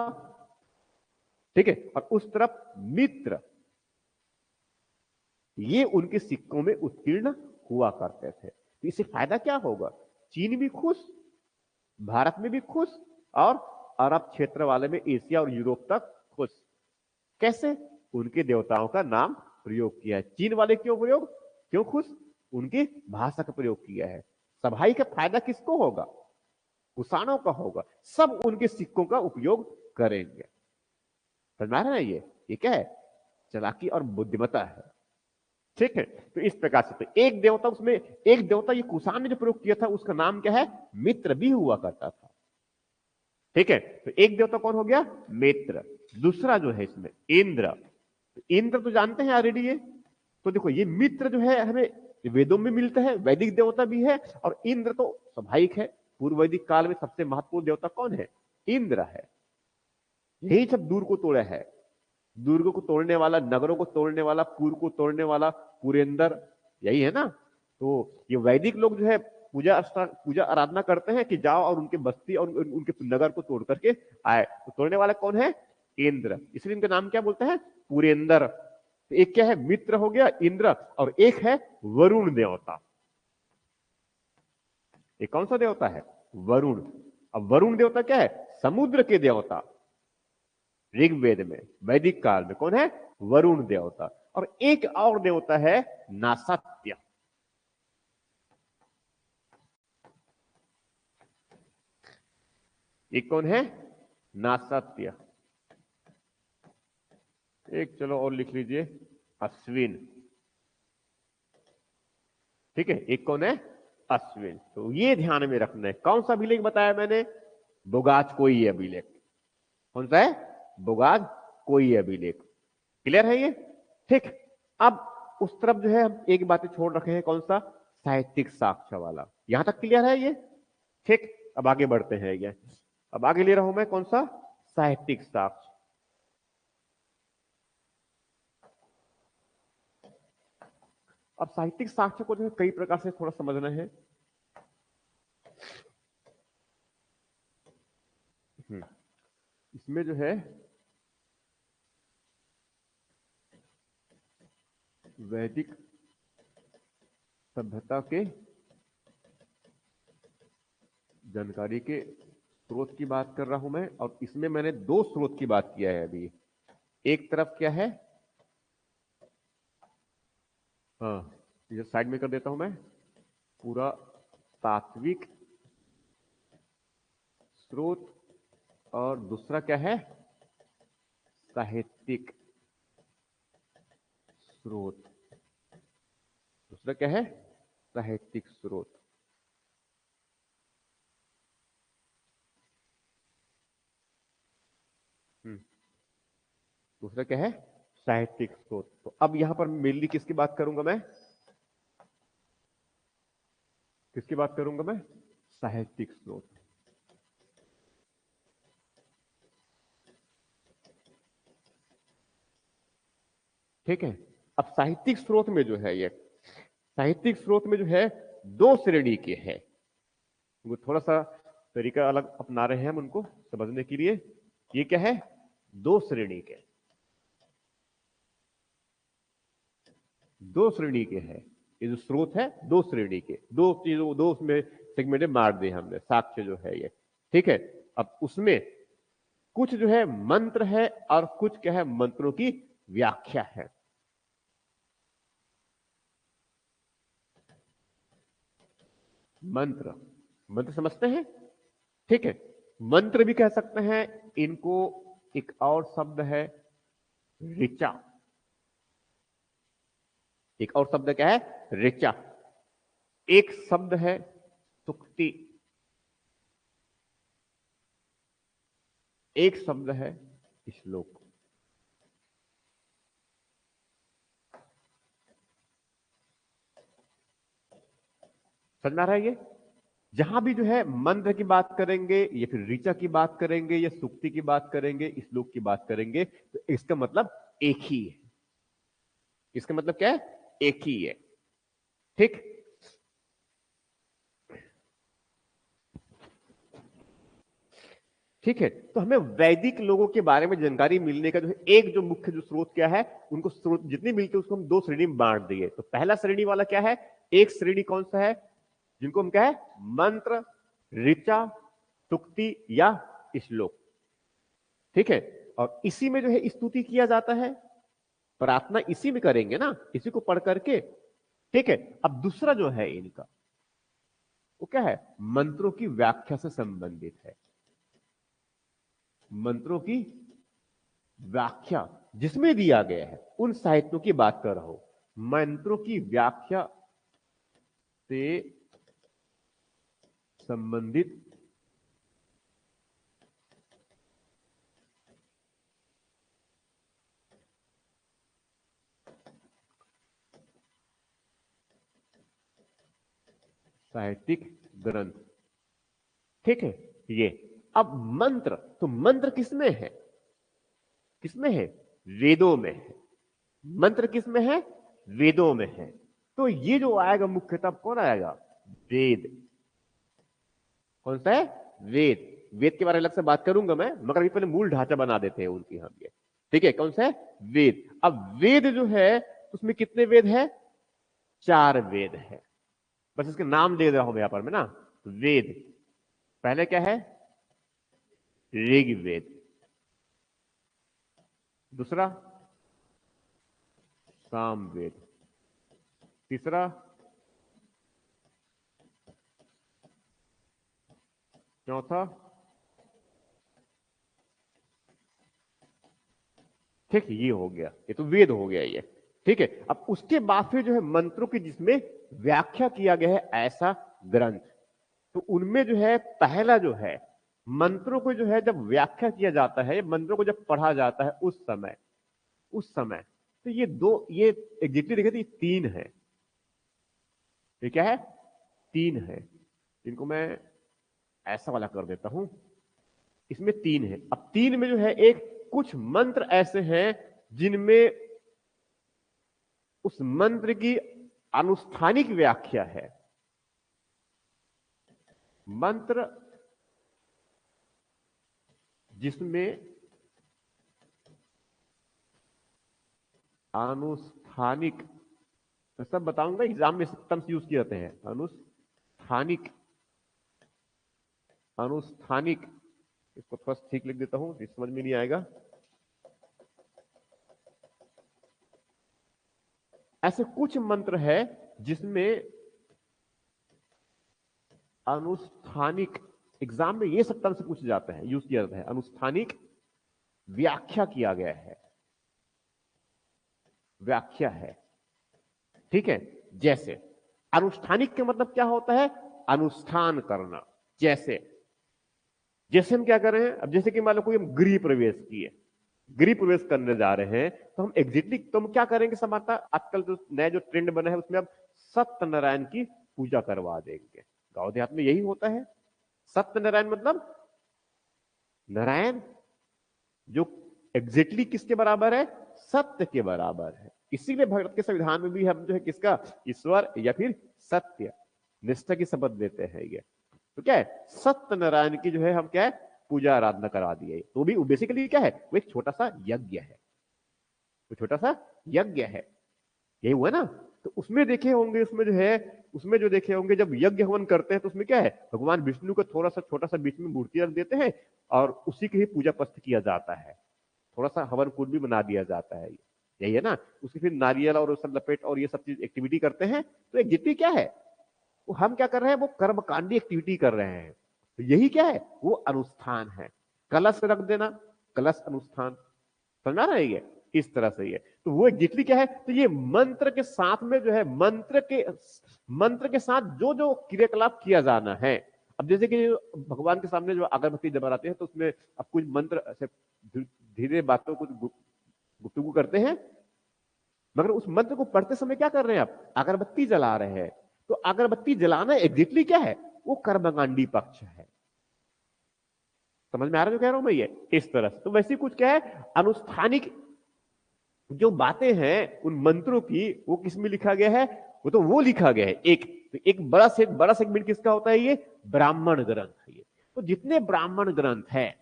ठीक है, और उस तरफ मित्र, ये उनके सिक्कों में उत्कीर्ण हुआ करते थे। तो इससे फायदा क्या होगा, चीन भी खुश, भारत में भी खुश, और अरब क्षेत्र वाले में एशिया और यूरोप तक खुश। कैसे? उनके देवताओं का नाम प्रयोग किया है। चीन वाले क्यों प्रयोग, क्यों खुश? उनकी भाषा का प्रयोग किया है। सभाई का फायदा किसको होगा? कुषाणों का होगा। सब उनके सिक्कों का उपयोग करेंगे। समझ में आ रहा है? ये क्या है? चालाकी और बुद्धिमत्ता है। ठीक है, तो इस प्रकार से तो एक देवता, उसमें एक देवता ये कुषाण ने जो प्रयोग किया था उसका नाम क्या है? मित्र भी हुआ करता था। ठीक है, तो एक देवता कौन हो गया? मित्र। दूसरा जो है इसमें इंद्र। इंद्र तो जानते हैं ऑलरेडी ये। तो देखो ये मित्र जो है हमें वेदों में मिलता है, वैदिक देवता भी है, और इंद्र तो स्वाभाविक है। पूर्व वैदिक काल में सबसे महत्वपूर्ण देवता कौन है? इंद्र है। यही सब दूर को तोड़ा है, दुर्ग को तोड़ने वाला, नगरों को तोड़ने वाला, पुर को तोड़ने वाला पुरेंदर, यही है ना। तो ये वैदिक लोग जो है पूजा आराधना करते हैं कि जाओ और उनके बस्ती और उनके नगर को तोड़ करके आए। तो तोड़ने वाला कौन है? इंद्र। इसलिए इनका नाम क्या बोलते हैं? पुरेंदर। तो एक क्या है? मित्र हो गया इंद्र, और एक है वरुण देवता। एक कौन सा देवता है? वरुण। अब वरुण देवता क्या है? समुद्र के देवता। ऋग्वेद में, वैदिक काल में कौन है? वरुण देवता। और एक और देवता है नासत्य। एक कौन है? नासत्य। एक चलो और लिख लीजिए, अश्विन। ठीक है, एक कौन है? अश्विन। तो ये ध्यान में रखना है। कौन सा अभिलेख बताया मैंने? बोगाज कोई अभिलेख। कौन सा है? बोगाज कोई अभिलेख। क्लियर है ये? ठीक। अब उस तरफ जो है हम एक बातें छोड़ रखे हैं, कौन सा? साहित्यिक साक्ष्य वाला। यहां तक क्लियर है ये? ठीक। अब आगे बढ़ते हैं। ये अब आगे ले रहा हूं मैं, कौन सा? साहित्यिक साक्ष्य। अब साहित्यिक साक्ष्य को जो है कई प्रकार से थोड़ा समझना है। इसमें जो है वैदिक सभ्यता के जानकारी के स्रोत की बात कर रहा हूं मैं, और इसमें मैंने दो स्रोत की बात किया है अभी। एक तरफ क्या है? हाँ, ये साइड में कर देता हूं मैं, पूरा तात्विक स्रोत, और दूसरा क्या है? साहित्यिक स्रोत। दूसरा क्या है? साहित्यिक स्रोत। दूसरा क्या है? साहित्यिक स्रोत। तो अब यहां पर मेनली किसकी बात करूंगा मैं? किसकी बात करूंगा मैं? साहित्यिक स्रोत। ठीक है। अब साहित्यिक स्रोत में जो है, ये साहित्यिक स्रोत में जो है दो श्रेणी के हैं। वो थोड़ा सा तरीका अलग अपना रहे हैं हम उनको समझने के लिए। ये क्या है? दो श्रेणी के, दो श्रेणी के हैं। ये जो स्रोत है दो श्रेणी के, दो चीजों, दो उसमें सेगमेंट में मार दिए हमने, साक्ष्य जो है ये। ठीक है। अब उसमें कुछ जो है मंत्र है, और कुछ क्या है? मंत्रों की व्याख्या है। मंत्र, मंत्र समझते हैं? ठीक है। मंत्र भी कह सकते हैं इनको। एक और शब्द है ऋचा। एक और शब्द क्या है? ऋचा। एक शब्द है सुक्ति। एक शब्द है श्लोक। समझ में आ रहा है ये? जहां भी जो है मंत्र की बात करेंगे, या फिर ऋचा की बात करेंगे, या सुक्ति की बात करेंगे, श्लोक की बात करेंगे, तो इसका मतलब एक ही है। इसका मतलब क्या है? एक ही है। ठीक। ठीक है। तो हमें वैदिक लोगों के बारे में जानकारी मिलने का जो है एक जो मुख्य जो स्रोत क्या है, उनको स्रोत जितनी मिलती है उसको हम दो श्रेणी में बांट दिए। तो पहला श्रेणी वाला क्या है? एक श्रेणी कौन सा है? जिनको हम क्या है? मंत्र, ऋचा, सुक्ति या श्लोक। ठीक है, और इसी में जो है स्तुति किया जाता है, प्रार्थना इसी में करेंगे ना, इसी को पढ़ करके। ठीक है, अब दूसरा जो है इनका वो क्या है, मंत्रों की व्याख्या से संबंधित है। मंत्रों की व्याख्या जिसमें दिया गया है उन साहित्यों की बात कर रहा हूं। मंत्रों की व्याख्या से संबंधित साहित्यिक ग्रंथ। ठीक है, ये अब मंत्र, तो मंत्र किसमें है, किसमें है, वेदों में है। मंत्र किसमें है, वेदों में है। तो ये जो आएगा मुख्यतः कौन आएगा, वेद। कौन सा है, वेद। वेद के बारे में अलग से बात करूंगा मैं, मगर अभी पहले मूल ढांचा बना देते हैं उनकी हम ये। ठीक है, कौन सा है, वेद। अब वेद जो है उसमें कितने वेद है, 4 वेद है। बस इसके नाम दे रहा हूं यहां पर मैं ना। वेद पहले क्या है, ऋग्वेद, दूसरा सामवेद, तीसरा चौथा, ठीक, ये हो गया, ये तो वेद हो गया ये। ठीक है, अब उसके बाद फिर जो है मंत्रों की जिसमें व्याख्या किया गया है ऐसा ग्रंथ। तो उनमें जो है पहला जो है, मंत्रों को जो है जब व्याख्या किया जाता है, मंत्रों को जब पढ़ा जाता है उस समय तो ये दो, ये एग्जैक्टली देखे तो ये 3 है। ये क्या है, 3 है। इनको मैं ऐसा वाला कर देता हूं, इसमें 3 है। अब 3 में जो है एक कुछ मंत्र ऐसे हैं जिनमें उस मंत्र की अनुष्ठानिक व्याख्या है। मंत्र जिसमें अनुष्ठानिक, मैं सब बताऊंगा, एग्जाम में टर्म्स यूज किए जाते हैं। अनुष्ठानिक, अनुष्ठानिक, इसको थोड़ा ठीक लिख देता हूं, समझ में नहीं आएगा। ऐसे कुछ मंत्र है जिसमें अनुष्ठानिक, एग्जाम में ये सब टर्म्स पूछे जाते हैं, यूज किया जाता है। अनुष्ठानिक व्याख्या किया गया है, व्याख्या है। ठीक है, जैसे अनुष्ठानिक के मतलब क्या होता है, अनुष्ठान करना। जैसे जैसे हम क्या कर रहे हैं, अब जैसे कि मान लो कोई हम गृह प्रवेश किए, गृह प्रवेश करने जा रहे हैं, तो हम एग्जैक्टली तो हम क्या करेंगे, समाता आजकल जो नया जो ट्रेंड बना है उसमें अब सत्यनारायण की पूजा करवा देंगे। गांव देहात में यही होता है। सत्यनारायण मतलब नारायण जो एग्जैक्टली किसके बराबर है, सत्य के बराबर है। इसीलिए भारत के संविधान में भी हम जो है किसका, ईश्वर या फिर सत्य निष्ठा की शपथ देते हैं। ये तो क्या है, सत्यनारायण की जो है हम क्या है, पूजा आराधना करा दी है। तो भी बेसिकली क्या है, वो एक छोटा सा यज्ञ है, वो छोटा सा यज्ञ है। यही हुआ ना। तो उसमें देखे होंगे, उसमें जो है, उसमें जो देखे होंगे जब यज्ञ हवन करते हैं तो उसमें क्या है, भगवान विष्णु को थोड़ा सा छोटा सा बीच में मूर्ति रख देते हैं और उसी की ही पूजा पस्त किया जाता है। थोड़ा सा हवन कुंड भी बना दिया जाता है। यही है ना। उसकी फिर नारियल और सब लपेट और ये सब चीज एक्टिविटी करते हैं। तो एक जितनी क्या है, वो हम क्या कर रहे हैं, वो कर्मकांडी एक्टिविटी कर रहे हैं। तो यही क्या है, वो अनुष्ठान है। कलश रख देना, कलश अनुष्ठान, समझा रहे हैं, इस तरह से ये। तो वो एग्जैक्टली क्या है, तो ये मंत्र के साथ में जो है, मंत्र के साथ जो जो क्रियाकलाप किया जाना है। अब जैसे कि भगवान के सामने जो अगरबत्ती जब आते हैं तो उसमें अब कुछ मंत्र ऐसे धीरे बातों को गुफ्तगू करते हैं, मगर उस मंत्र को पढ़ते समय क्या कर रहे हैं आप, अगरबत्ती जला रहे हैं। तो अगरबत्ती जलाना एग्जैक्टली क्या है, वो कर्मकांडी पक्ष है। समझ में आ रहा है जो कह रहा हूं मैं, ये इस तरह से। तो वैसे कुछ क्या है, अनुष्ठानिक जो बातें हैं उन मंत्रों की, वो किस में लिखा गया है, वो तो वो लिखा गया है एक बड़ा सेगमेंट किसका होता है, ये ब्राह्मण ग्रंथ है ये। तो जितने ब्राह्मण ग्रंथ है,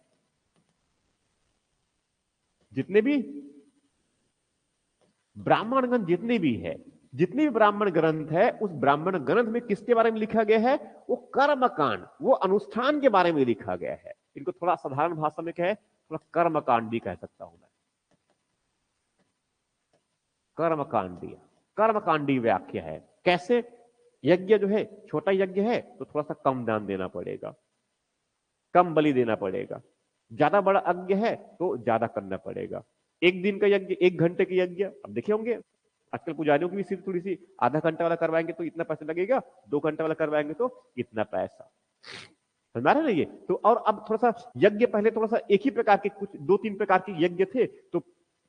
जितने भी ब्राह्मण ग्रंथ जितने भी है, जितने भी ब्राह्मण ग्रंथ है, उस ब्राह्मण ग्रंथ में किसके बारे में लिखा गया है, वो कर्मकांड, वो अनुष्ठान के बारे में लिखा गया है। इनको थोड़ा साधारण भाषा में क्या है, थोड़ा कर्मकांड भी कह सकता हूं मैं। कर्मकांडी, कर्मकांडी व्याख्या है। कैसे? यज्ञ जो है छोटा यज्ञ है तो थोड़ा सा कम दान देना पड़ेगा, कम बलि देना पड़ेगा। ज्यादा बड़ा यज्ञ है तो ज्यादा करना पड़ेगा। एक दिन का यज्ञ, एक घंटे के यज्ञ, अब देखे होंगे आजकल पुजारियों की भी सिर्फ थोड़ी सी, आधा घंटा वाला करवाएंगे तो इतना पैसा लगेगा, 2 घंटे वाला करवाएंगे तो इतना पैसा, समझ रहे ना ये। तो और अब थोड़ा सा यज्ञ, पहले थोड़ा सा एक ही प्रकार के कुछ 2-3 प्रकार के यज्ञ थे, तो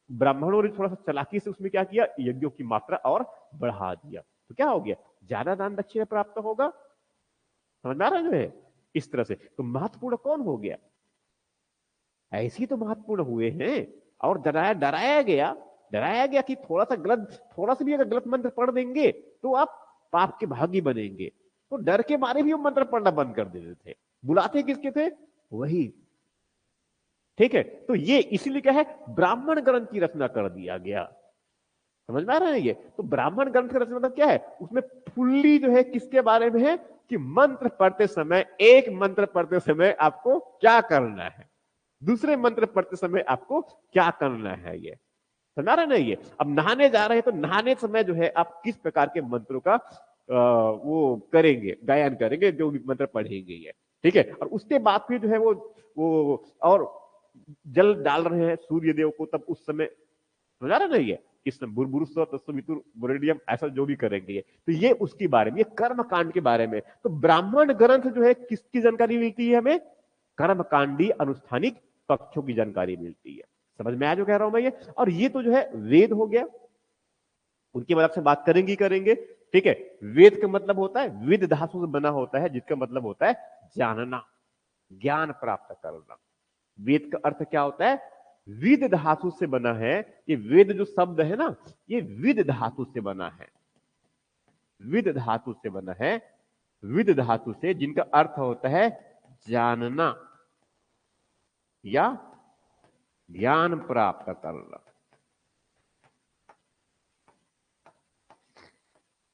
ब्राह्मणों ने थोड़ा सा चालाकी से उसमें क्या किया, यज्ञों की मात्रा और बढ़ा दिया। तो क्या हो गया, ज्यादा दान दक्षिणा प्राप्त होगा, समझ आ रहा है जो है इस तरह से। तो महत्वपूर्ण कौन हो गया, ऐसे ही तो महत्वपूर्ण हुए हैं। और डराया डराया गया, डराया गया कि थोड़ा सा गलत, थोड़ा सा भी अगर गलत मंत्र पढ़ देंगे तो आप पाप के भागी बनेंगे। तो डर के मारे भी वो मंत्र पढ़ना बंद कर देते थे। बुलाते किसके थे, वही, ठीक है। तो ये इसीलिए क्या है, ब्राह्मण ग्रंथ की रचना कर दिया गया, समझ में आ रहा है ये। तो ब्राह्मण ग्रंथ की रचना मतलब क्या है, उसमें फुल्ली जो है किसके बारे में है कि मंत्र पढ़ते समय, एक मंत्र पढ़ते समय आपको क्या करना है, दूसरे मंत्र पढ़ते समय आपको क्या करना है, ये समझ रहे ना ये। अब नहाने जा रहे हैं तो नहाने समय जो है आप किस प्रकार के मंत्रों का वो करेंगे, गायन करेंगे, जो भी मंत्र पढ़ेंगे ये, ठीक है। और उसके बाद फिर जो है वो और जल डाल रहे हैं सूर्य देव को, तब उस समय समझ रहे ना ये, इस ऐसा जो भी करेंगे ये, तो ये उसके बारे में, ये कर्म कांड के बारे में। तो ब्राह्मण ग्रंथ जो है किसकी जानकारी मिलती है हमें, कर्मकांडी अनुष्ठानिक पक्षों की जानकारी मिलती है। समझ में आया जो कह रहा हूं मैं ये। और ये तो जो है वेद हो गया, उनकी मदद से बात करेंगे करेंगे, ठीक है। वेद का मतलब होता है, विद धातु से बना होता है, जिसका मतलब होता है जानना, ज्ञान प्राप्त करना। वेद का अर्थ क्या होता है, विद धातु से बना है। ये वेद जो शब्द है ना, ये विद धातु से बना है, विद धातु से बना है, विद धातु से, जिनका अर्थ होता है जानना या ज्ञान प्राप्त करना,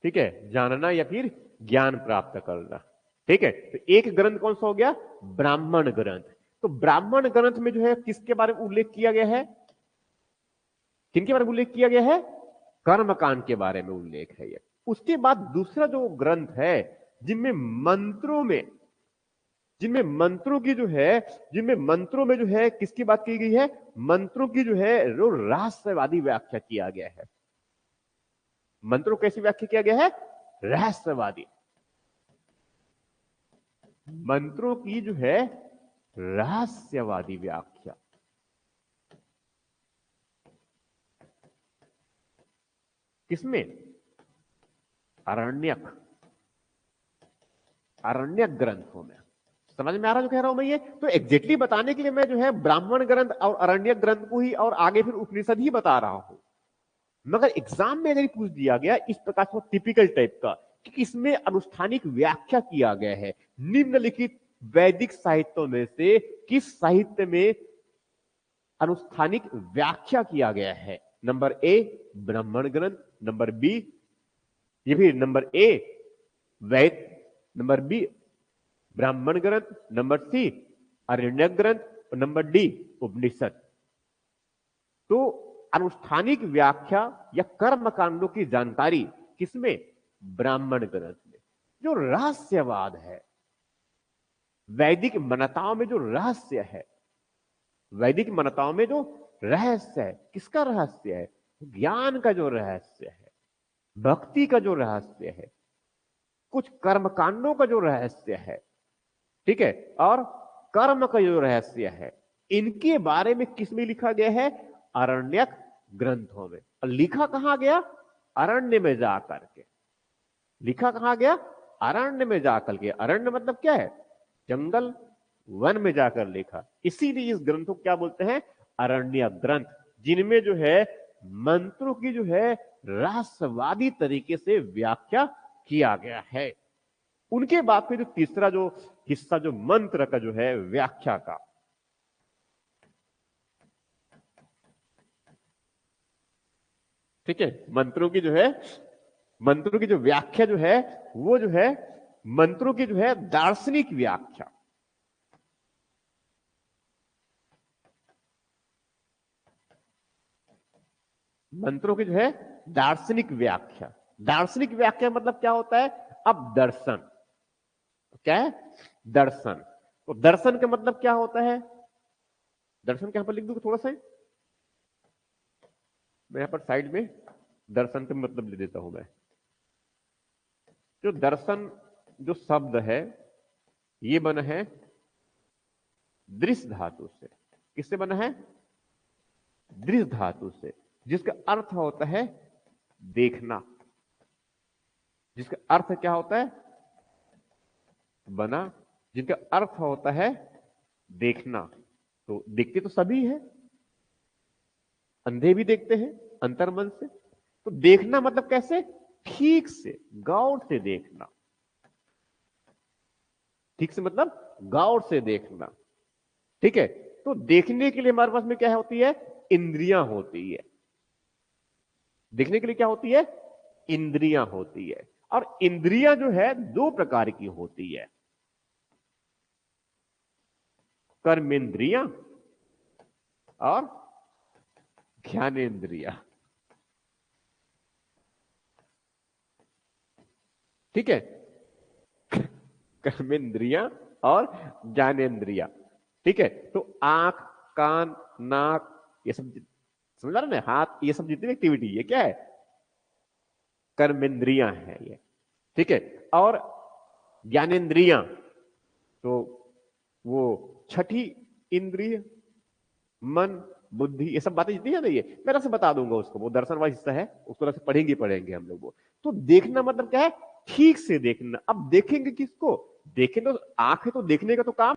ठीक है, जानना या फिर ज्ञान प्राप्त करना, ठीक है। तो एक ग्रंथ कौन सा हो गया, ब्राह्मण ग्रंथ। तो ब्राह्मण ग्रंथ में जो है किसके बारे में उल्लेख किया गया है, किनके बारे में उल्लेख किया गया है, कर्मकांड के बारे में उल्लेख है ये। उसके बाद दूसरा जो ग्रंथ है, जिनमें मंत्रों में, जिनमें मंत्रों की जो है, जिनमें मंत्रों में जो है किसकी बात की गई है, मंत्रों की जो है जो रहस्यवादी व्याख्या किया गया है। मंत्रों कैसी व्याख्या किया गया है, रहस्यवादी, मंत्रों की जो है रहस्यवादी व्याख्या। किसमें, अरण्यक, अरण्यक ग्रंथों में। समझ में आ रहा जो कह रहा हूं मैं ये। तो एग्जैक्टली बताने के लिए मैं जो है ब्राह्मण ग्रंथ और अरण्यक ग्रंथ को ही और आगे फिर उपनिषद ही बता रहा हूं। मगर एग्जाम में अगर पूछ दिया गया इस प्रकार से टिपिकल टाइप का कि इसमें अनुष्ठानिक व्याख्या किया गया है, निम्नलिखित वैदिक साहित्यों में से किस साहित्य में अनुष्ठानिक व्याख्या किया गया है, नंबर ए ब्राह्मण ग्रंथ, नंबर बी, ये भी नंबर ए वैद, नंबर बी ब्राह्मण ग्रंथ, नंबर सी अरण्यक ग्रंथ, और नंबर डी उपनिषद। तो अनुष्ठानिक व्याख्या या कर्म कांडों की जानकारी किसमें, ब्राह्मण ग्रंथ में। जो रहस्यवाद है, वैदिक मान्यताओं में जो रहस्य है, वैदिक मान्यताओं में जो रहस्य है, किसका रहस्य है, ज्ञान का जो रहस्य है, भक्ति का जो रहस्य है, कुछ कर्मकांडों का जो रहस्य है, ठीक है, और कर्म का जो रहस्य है, इनके बारे में किसमें लिखा गया है, अरण्यक ग्रंथों में। और लिखा कहां गया, अरण्य में जाकर के। लिखा कहां गया, अरण्य में जाकर के। अरण्य मतलब क्या है, जंगल, वन में जाकर लिखा। इसीलिए इस ग्रंथ को क्या बोलते हैं, अरण्य ग्रंथ, जिनमें जो है मंत्रों की जो है रहस्यवादी तरीके से व्याख्या किया गया है। उनके बाद फिर जो तीसरा जो हिस्सा, जो मंत्र का जो है व्याख्या का, ठीक है, मंत्रों की जो है, मंत्रों की जो व्याख्या जो है, वो जो है मंत्रों की जो है दार्शनिक व्याख्या। मंत्रों की जो है दार्शनिक व्याख्या। दार्शनिक व्याख्या मतलब क्या होता है? अब दर्शन क्या है? दर्शन। तो दर्शन का मतलब क्या होता है? दर्शन के यहां पर लिख दूं थोड़ा सा, मैं यहां पर साइड में दर्शन का मतलब लिख देता हूं मैं। जो दर्शन जो शब्द है ये बना है दृश्य धातु से। किससे बना है? दृश्य धातु से, जिसका अर्थ होता है देखना। जिसका अर्थ क्या होता है? बना, जिनका अर्थ होता है देखना। तो देखते तो सभी है, अंधे भी देखते हैं अंतर्मन से। तो देखना मतलब कैसे? ठीक से, गौर से देखना। ठीक से मतलब गौर से देखना। ठीक है। तो देखने के लिए हमारे पास में क्या होती है? इंद्रियां होती है। देखने के लिए क्या होती है? इंद्रियां होती है। और इंद्रियां जो है दो प्रकार की होती है, कर्मेंद्रियां और ज्ञानेन्द्रिया। ठीक है। कर्मेंद्रिया और ज्ञानेन्द्रिया। ठीक है। तो आंख, कान, नाक, ये सब समझ रहे ना, हाथ, ये सब जितनी एक्टिविटी ये क्या है? कर्मेंद्रिया है ये। ठीक है। और ज्ञानेन्द्रिया तो वो छठी इंद्रिय, मन, बुद्धि, ये सब बातें जितनी है ना, ये मैं से बता दूंगा उसको, वो दर्शन वाला हिस्सा है, उसको से पढ़ेंगे पढ़ेंगे हम लोग वो। तो देखना मतलब क्या है? ठीक से देखना। अब देखेंगे किसको? देखें तो आंखें तो देखने का तो काम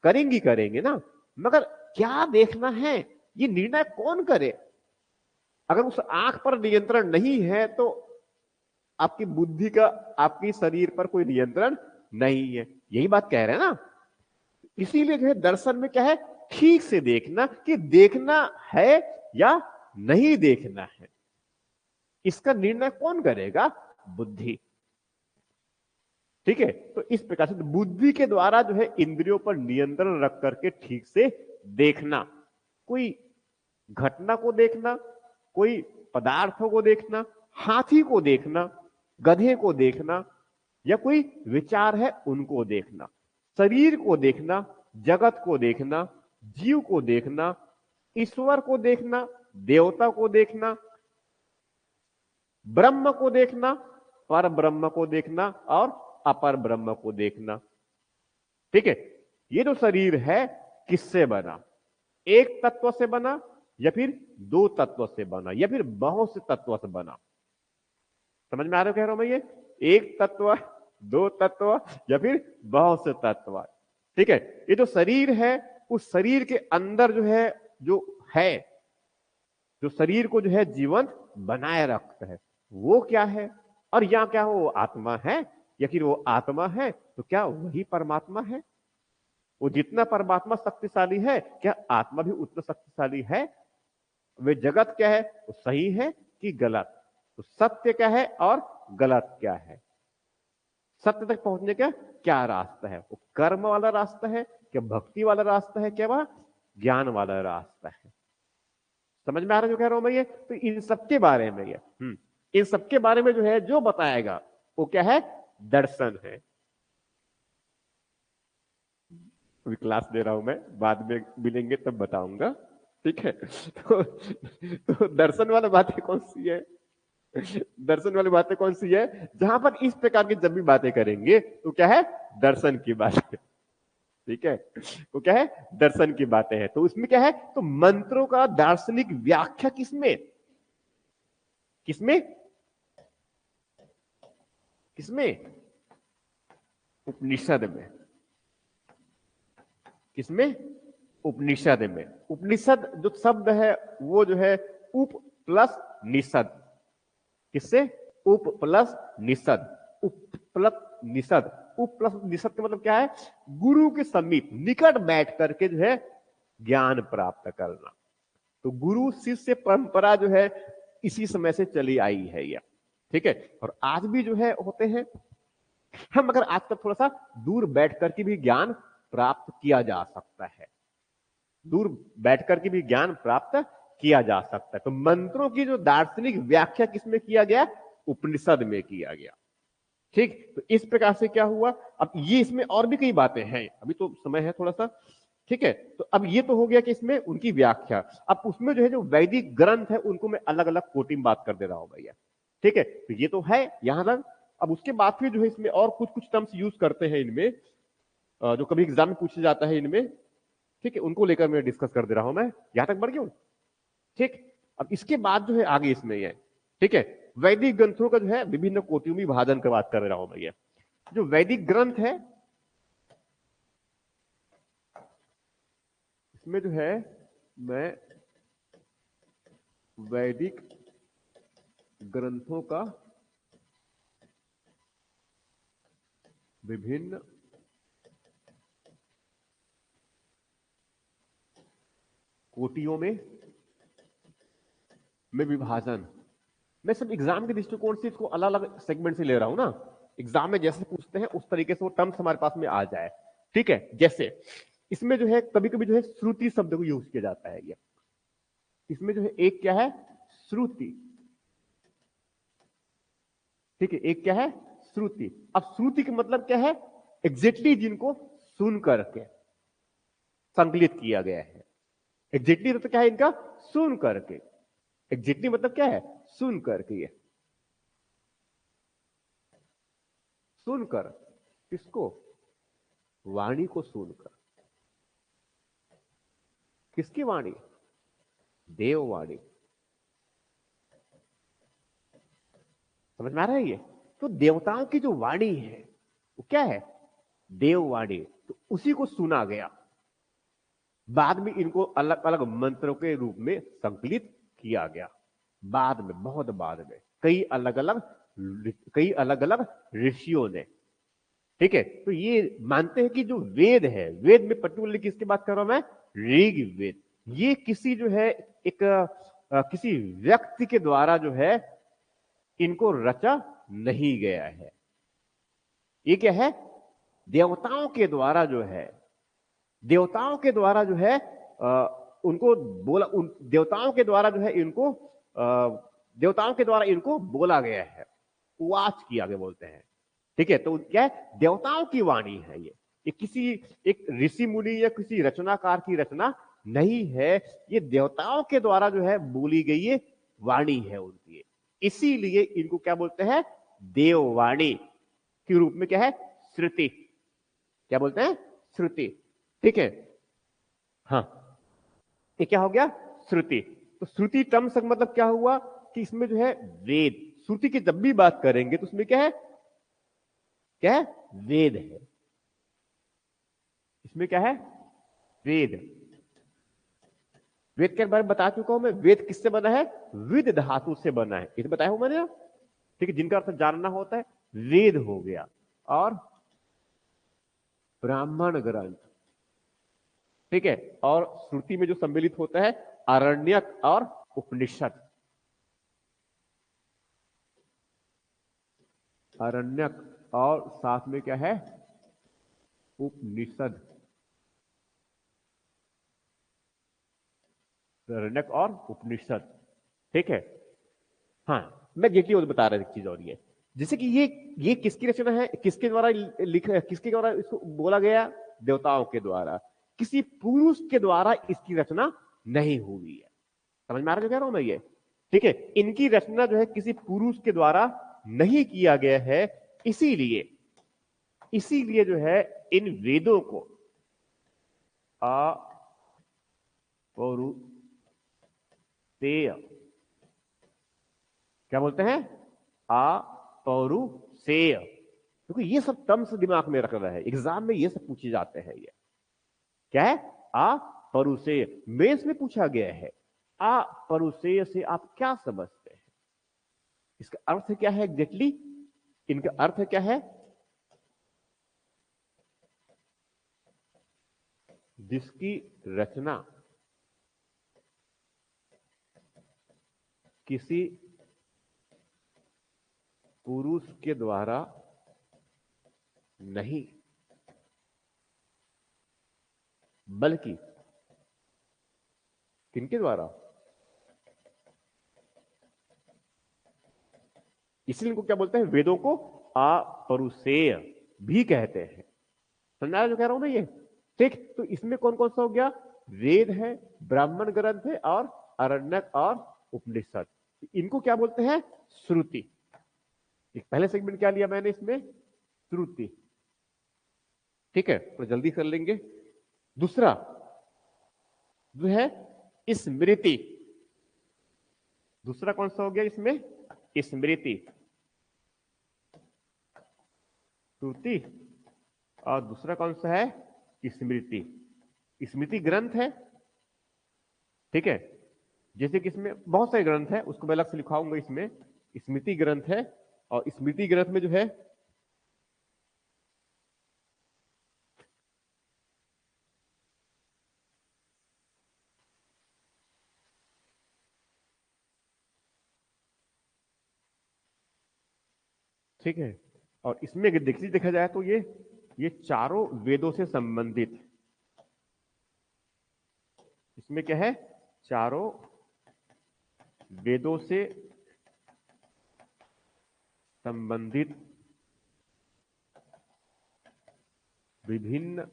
करेंगी करेंगे ना, मगर क्या देखना है ये निर्णय कौन करे? अगर उस आंख पर नियंत्रण नहीं है तो आपकी बुद्धि का आपकी शरीर पर कोई नियंत्रण नहीं है। यही बात कह रहे हैं ना। इसीलिए जो है दर्शन में क्या है? ठीक से देखना, कि देखना है या नहीं देखना है, इसका निर्णय कौन करेगा? बुद्धि। ठीक है। तो इस प्रकार से बुद्धि के द्वारा जो है इंद्रियों पर नियंत्रण रख करके ठीक से देखना। कोई घटना को देखना, कोई पदार्थों को देखना, हाथी को देखना, गधे को देखना, या कोई विचार है उनको देखना, शरीर को देखना, जगत को देखना, जीव को देखना, ईश्वर को देखना, देवता को देखना, ब्रह्म को देखना, पर ब्रह्म को देखना, और अपर ब्रह्म को देखना। ठीक है। ये जो शरीर है किससे बना? एक तत्व से बना, या फिर दो तत्व से बना, या फिर बहुत से तत्व से बना? समझ में आ रहा है कह रहा हूं मैं ये? एक तत्व, दो तत्व, या फिर बहुत से तत्व। ठीक है। ये जो शरीर है, उस शरीर के अंदर जो है, जो शरीर को जो है जीवंत बनाए रखता है, वो क्या है? और या क्या वो आत्मा है? या फिर वो आत्मा है तो क्या वही परमात्मा है? वो जितना परमात्मा शक्तिशाली है, क्या आत्मा भी उतना शक्तिशाली है? वे जगत क्या है, वो सही है कि गलत? तो सत्य क्या है और गलत क्या है? सत्य तक पहुंचने का क्या रास्ता है? वो कर्म वाला रास्ता है, क्या भक्ति वाला रास्ता है, क्या वह ज्ञान वाला रास्ता है? समझ में आ रहा है जो कह रहा हूं मैं ये? तो इन सबके बारे में ये इन सबके बारे में जो है जो बताएगा वो क्या है? दर्शन है। अभी क्लास दे रहा हूं मैं, बाद में मिलेंगे तब बताऊंगा। ठीक है। तो दर्शन वाली बातें कौन सी है? दर्शन वाली बातें कौन सी है? जहां पर इस प्रकार की जब भी बातें करेंगे तो क्या है? दर्शन की बात है। ठीक है। वो क्या है? दर्शन की बातें हैं। तो उसमें क्या है? तो मंत्रों का दार्शनिक व्याख्या किसमें? किसमें? किसमें? उपनिषद में। किसमें? उपनिषद में। उपनिषद जो शब्द है वो जो है उप प्लस निषद। किससे? उप प्लस निषद। उप प्लस निषद। उप प्लस निषद का मतलब क्या है? गुरु के समीप निकट बैठ करके जो है ज्ञान प्राप्त करना। तो गुरु शिष्य परंपरा जो है इसी समय से चली आई है यह। ठीक है। और आज भी जो है होते हैं हम, अगर आज तक थोड़ा सा दूर बैठ करके भी ज्ञान प्राप्त किया जा सकता है। दूर बैठ करके भी ज्ञान प्राप्त किया जा सकता है। तो मंत्रों की जो दार्शनिक व्याख्या किसमें किया गया? उपनिषद में किया गया। ठीक, तो इस प्रकार से क्या हुआ? अब ये इसमें और भी कई बातें हैं, अभी तो समय है थोड़ा सा, ठीक है। तो अब ये तो हो गया कि इसमें उनकी व्याख्या। अब उसमें जो है जो वैदिक ग्रंथ है उनको मैं अलग अलग कोटि में बात कर दे रहा हूं भैया, ठीक है। तो ये तो है यहां तक। अब उसके बाद फिर जो है इसमें और कुछ कुछ टर्म्स यूज करते हैं इनमें, जो कभी एग्जाम में पूछा जाता है इनमें, ठीक है, उनको लेकर मैं डिस्कस कर दे रहा हूं। मैं यहां तक बढ़ गया हूं, ठीक। अब इसके बाद जो है आगे इसमें है, ठीक है, वैदिक ग्रंथों का जो है विभिन्न कोटियों में विभाजन की बात कर रहा हूं भैया। जो वैदिक ग्रंथ है इसमें जो है मैं वैदिक ग्रंथों का विभिन्न कोटियों में विभाजन, मैं सब एग्जाम के दृष्टिकोण से इसको अलग अलग सेगमेंट से ले रहा हूं ना। एग्जाम में जैसे पूछते हैं उस तरीके से वो टर्म्स हमारे पास में आ जाए, ठीक है। जैसे इसमें जो है कभी कभी जो है श्रुति शब्द को यूज किया जाता है। ये इसमें जो है एक क्या है? श्रुति, ठीक है, एक क्या है? श्रुति। अब श्रुति का मतलब क्या है? एग्जैक्टली जिनको सुन करके संकलित किया गया है। एग्जैक्टली मतलब क्या है इनका? सुन करके। एग्जैक्टली मतलब क्या है? सुन करके। ये सुनकर, किसको? वाणी को सुनकर। किसकी वाणी? देववाणी। समझ में आ रहा है ये? तो देवताओं की जो वाणी है वो क्या है? देववाणी। तो उसी को सुना गया, बाद में इनको अलग अलग मंत्रों के रूप में संकलित किया गया। बाद में, बहुत बाद में, कई अलग अलग ऋषियों ने, ठीक है। तो ये मानते हैं कि जो वेद है, वेद में पर्टिकुलरली किसकी बात कर रहा हूं मैं? ऋग वेद। ये किसी जो है एक किसी व्यक्ति के द्वारा जो है इनको रचा नहीं गया है। ये क्या है? देवताओं के द्वारा जो है, देवताओं के द्वारा जो है उनको बोला, उन देवताओं के द्वारा जो है इनको देवताओं के द्वारा इनको बोला गया है, वाच किया गया बोलते हैं, ठीक है। तो क्या है? देवताओं की वाणी है ये किसी एक ऋषि मुनि या किसी रचनाकार की रचना नहीं है। ये देवताओं के द्वारा जो है बोली गई ये वाणी है उनकी। इसीलिए इनको क्या बोलते हैं? देववाणी के रूप में क्या है? श्रुति। क्या बोलते हैं? श्रुति, ठीक है। हाँ, ये क्या हो गया? श्रुति। तो श्रुति टर्म से मतलब क्या हुआ कि इसमें जो है वेद, श्रुति की जब भी बात करेंगे तो उसमें क्या है? क्या है? वेद है। इसमें क्या है? वेद। वेद के बारे में बता चुका हूं मैं। वेद किससे बना है? विद धातु से बना है, ये तो बताया हूं मैंने, ठीक है। जिनका अर्थ जानना होता है, वेद हो गया। और ब्राह्मण ग्रंथ, ठीक है। और श्रुति में जो सम्मिलित होता है आरण्यक और उपनिषद। आरण्यक और साथ में क्या है? उपनिषद। आरण्यक और उपनिषद, ठीक है। हाँ, मैं देखिए वो बता रहा था एक चीज और, ये जैसे कि ये किसकी रचना है, किसके द्वारा लिखा, किसके द्वारा इसको बोला गया? देवताओं के द्वारा। किसी पुरुष के द्वारा इसकी रचना नहीं हुई है। समझ में आ रहा है जो कह रहा हूं मैं ये, ठीक है। इनकी रचना जो है किसी पुरुष के द्वारा नहीं किया गया है। इसीलिए इसीलिए जो है इन वेदों को अपौरुषेय, क्या बोलते हैं? अपौरुषेय। क्योंकि ये सब टर्म्स दिमाग में रख रहा है, एग्जाम में ये सब पूछे जाते हैं। ये क्या है? अपौरुषेय। मेंस में पूछा गया है, अपौरुषेय से आप क्या समझते हैं? इसका अर्थ क्या है एग्जैक्टली? इनका अर्थ क्या है? जिसकी रचना किसी पुरुष के द्वारा नहीं, बल्कि किनके द्वारा? इसलिए इनको क्या बोलते हैं, वेदों को अपरुषेय भी कहते हैं। समझा जो कह रहा हूं मैं ये? ठीक, तो इसमें कौन कौन सा हो गया, वेद है, ब्राह्मण ग्रंथ है, और अरण्यक और उपनिषद। इनको क्या बोलते हैं, श्रुति। एक पहले सेगमेंट क्या लिया मैंने इसमें, श्रुति। ठीक है, तो जल्दी कर लेंगे। दूसरा जो है स्मृति। दूसरा कौन सा हो गया इसमें, स्मृति, श्रुति, और दूसरा कौन सा है, स्मृति। स्मृति ग्रंथ है, ठीक है, जैसे कि इसमें बहुत सारे ग्रंथ है, उसको मैं अलग से लिखाऊंगा। इसमें स्मृति ग्रंथ है, और स्मृति ग्रंथ में जो है ठीक है, और इसमें अगर देखा जाए तो ये चारों वेदों से संबंधित, इसमें क्या है, चारों वेदों से संबंधित विभिन्न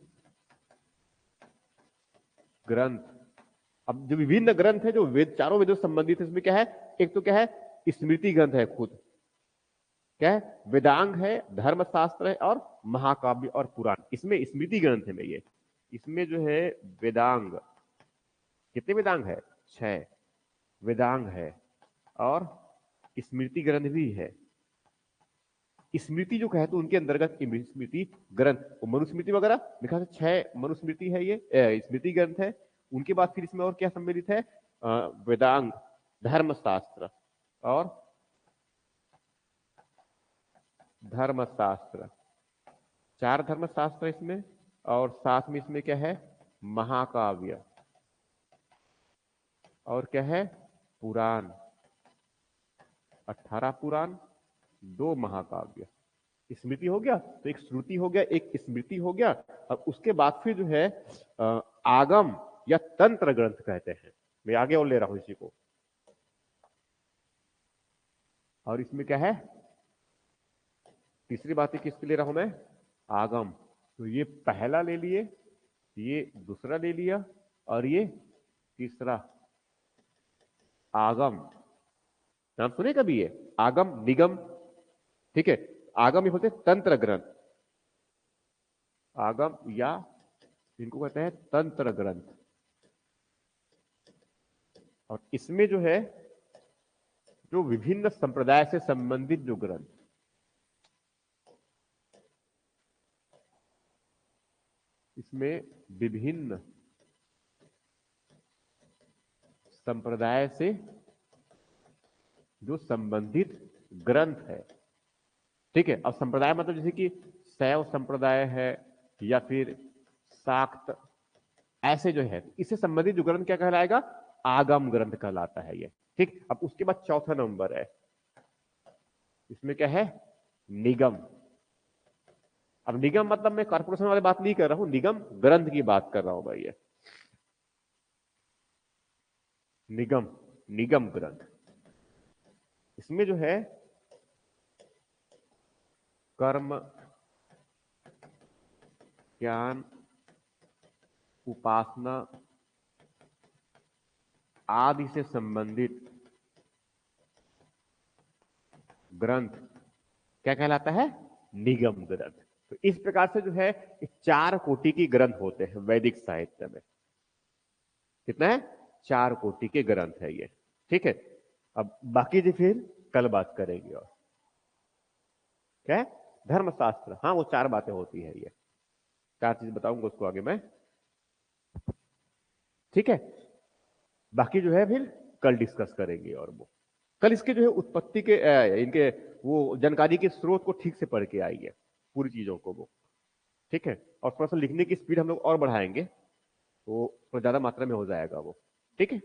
ग्रंथ। अब जो विभिन्न ग्रंथ है, जो वेद चारों वेदों से संबंधित है, इसमें क्या है, एक तो क्या है, स्मृति ग्रंथ है खुद, क्या है, वेदांग है, धर्मशास्त्र है, और महाकाव्य और पुराण। इसमें स्मृति ग्रंथ है में ये, इसमें जो है वेदांग, कितने वेदांग है, 6 वेदांग है, और स्मृति ग्रंथ भी है। स्मृति जो कहे तो उनके अंतर्गत स्मृति ग्रंथ, मनुस्मृति वगैरह लिखा है, 6 मनुस्मृति है, ये स्मृति ग्रंथ है। उनके बाद फिर इसमें और क्या सम्मिलित है, वेदांग, धर्मशास्त्र और धर्मशास्त्र, 4 धर्मशास्त्र इसमें, और साथ में इसमें क्या है, महाकाव्य, और क्या है, पुराण, 18 पुराण, 2 महाकाव्य। स्मृति हो गया, तो एक श्रुति हो गया, एक स्मृति हो गया। अब उसके बाद फिर जो है आगम या तंत्र ग्रंथ कहते हैं। मैं आगे और ले रहा हूं इसी को, और इसमें क्या है, तीसरी बात है किसके ले रहा हूं मैं, आगम। तो ये पहला ले लिए, ये दूसरा ले लिया, और ये तीसरा, आगम। नाम सुने कभी ये, आगम निगम, ठीक है। आगम ये होते हैं तंत्र ग्रंथ, आगम या इनको कहते हैं तंत्र ग्रंथ। और इसमें जो है, जो विभिन्न संप्रदाय से संबंधित जो ग्रंथ, इसमें विभिन्न संप्रदाय से जो संबंधित ग्रंथ है, ठीक है। अब संप्रदाय मतलब जैसे कि शैव संप्रदाय है, या फिर शाक्त, ऐसे जो है, इससे संबंधित जो ग्रंथ क्या कहलाएगा, आगम ग्रंथ कहलाता है ये, ठीक। अब उसके बाद चौथा नंबर है, इसमें क्या है, निगम। अब निगम मतलब मैं कॉर्पोरेशन वाली बात नहीं कर रहा हूं, निगम ग्रंथ की बात कर रहा हूं भाई, ये निगम, निगम ग्रंथ। इसमें जो है कर्म, ज्ञान, उपासना आदि से संबंधित ग्रंथ क्या कहलाता है, निगम ग्रंथ। तो इस प्रकार से जो है 4 कोटि की ग्रंथ होते हैं वैदिक साहित्य में। कितना है, 4 कोटि के ग्रंथ है ये, ठीक है। अब बाकी जो फिर कल बात करेंगे। और क्या है, धर्मशास्त्र, हाँ वो 4 बातें होती है, ये 4 चीज बताऊंगा उसको आगे मैं, ठीक है। बाकी जो है फिर कल डिस्कस करेंगे। और वो कल इसके जो है उत्पत्ति के इनके वो जानकारी के स्रोत को ठीक से पढ़ के आइए, पूरी चीजों को वो, ठीक है। और थोड़ा सा लिखने की स्पीड हम लोग और बढ़ाएंगे, तो ज्यादा मात्रा में हो जाएगा वो, ठीक है।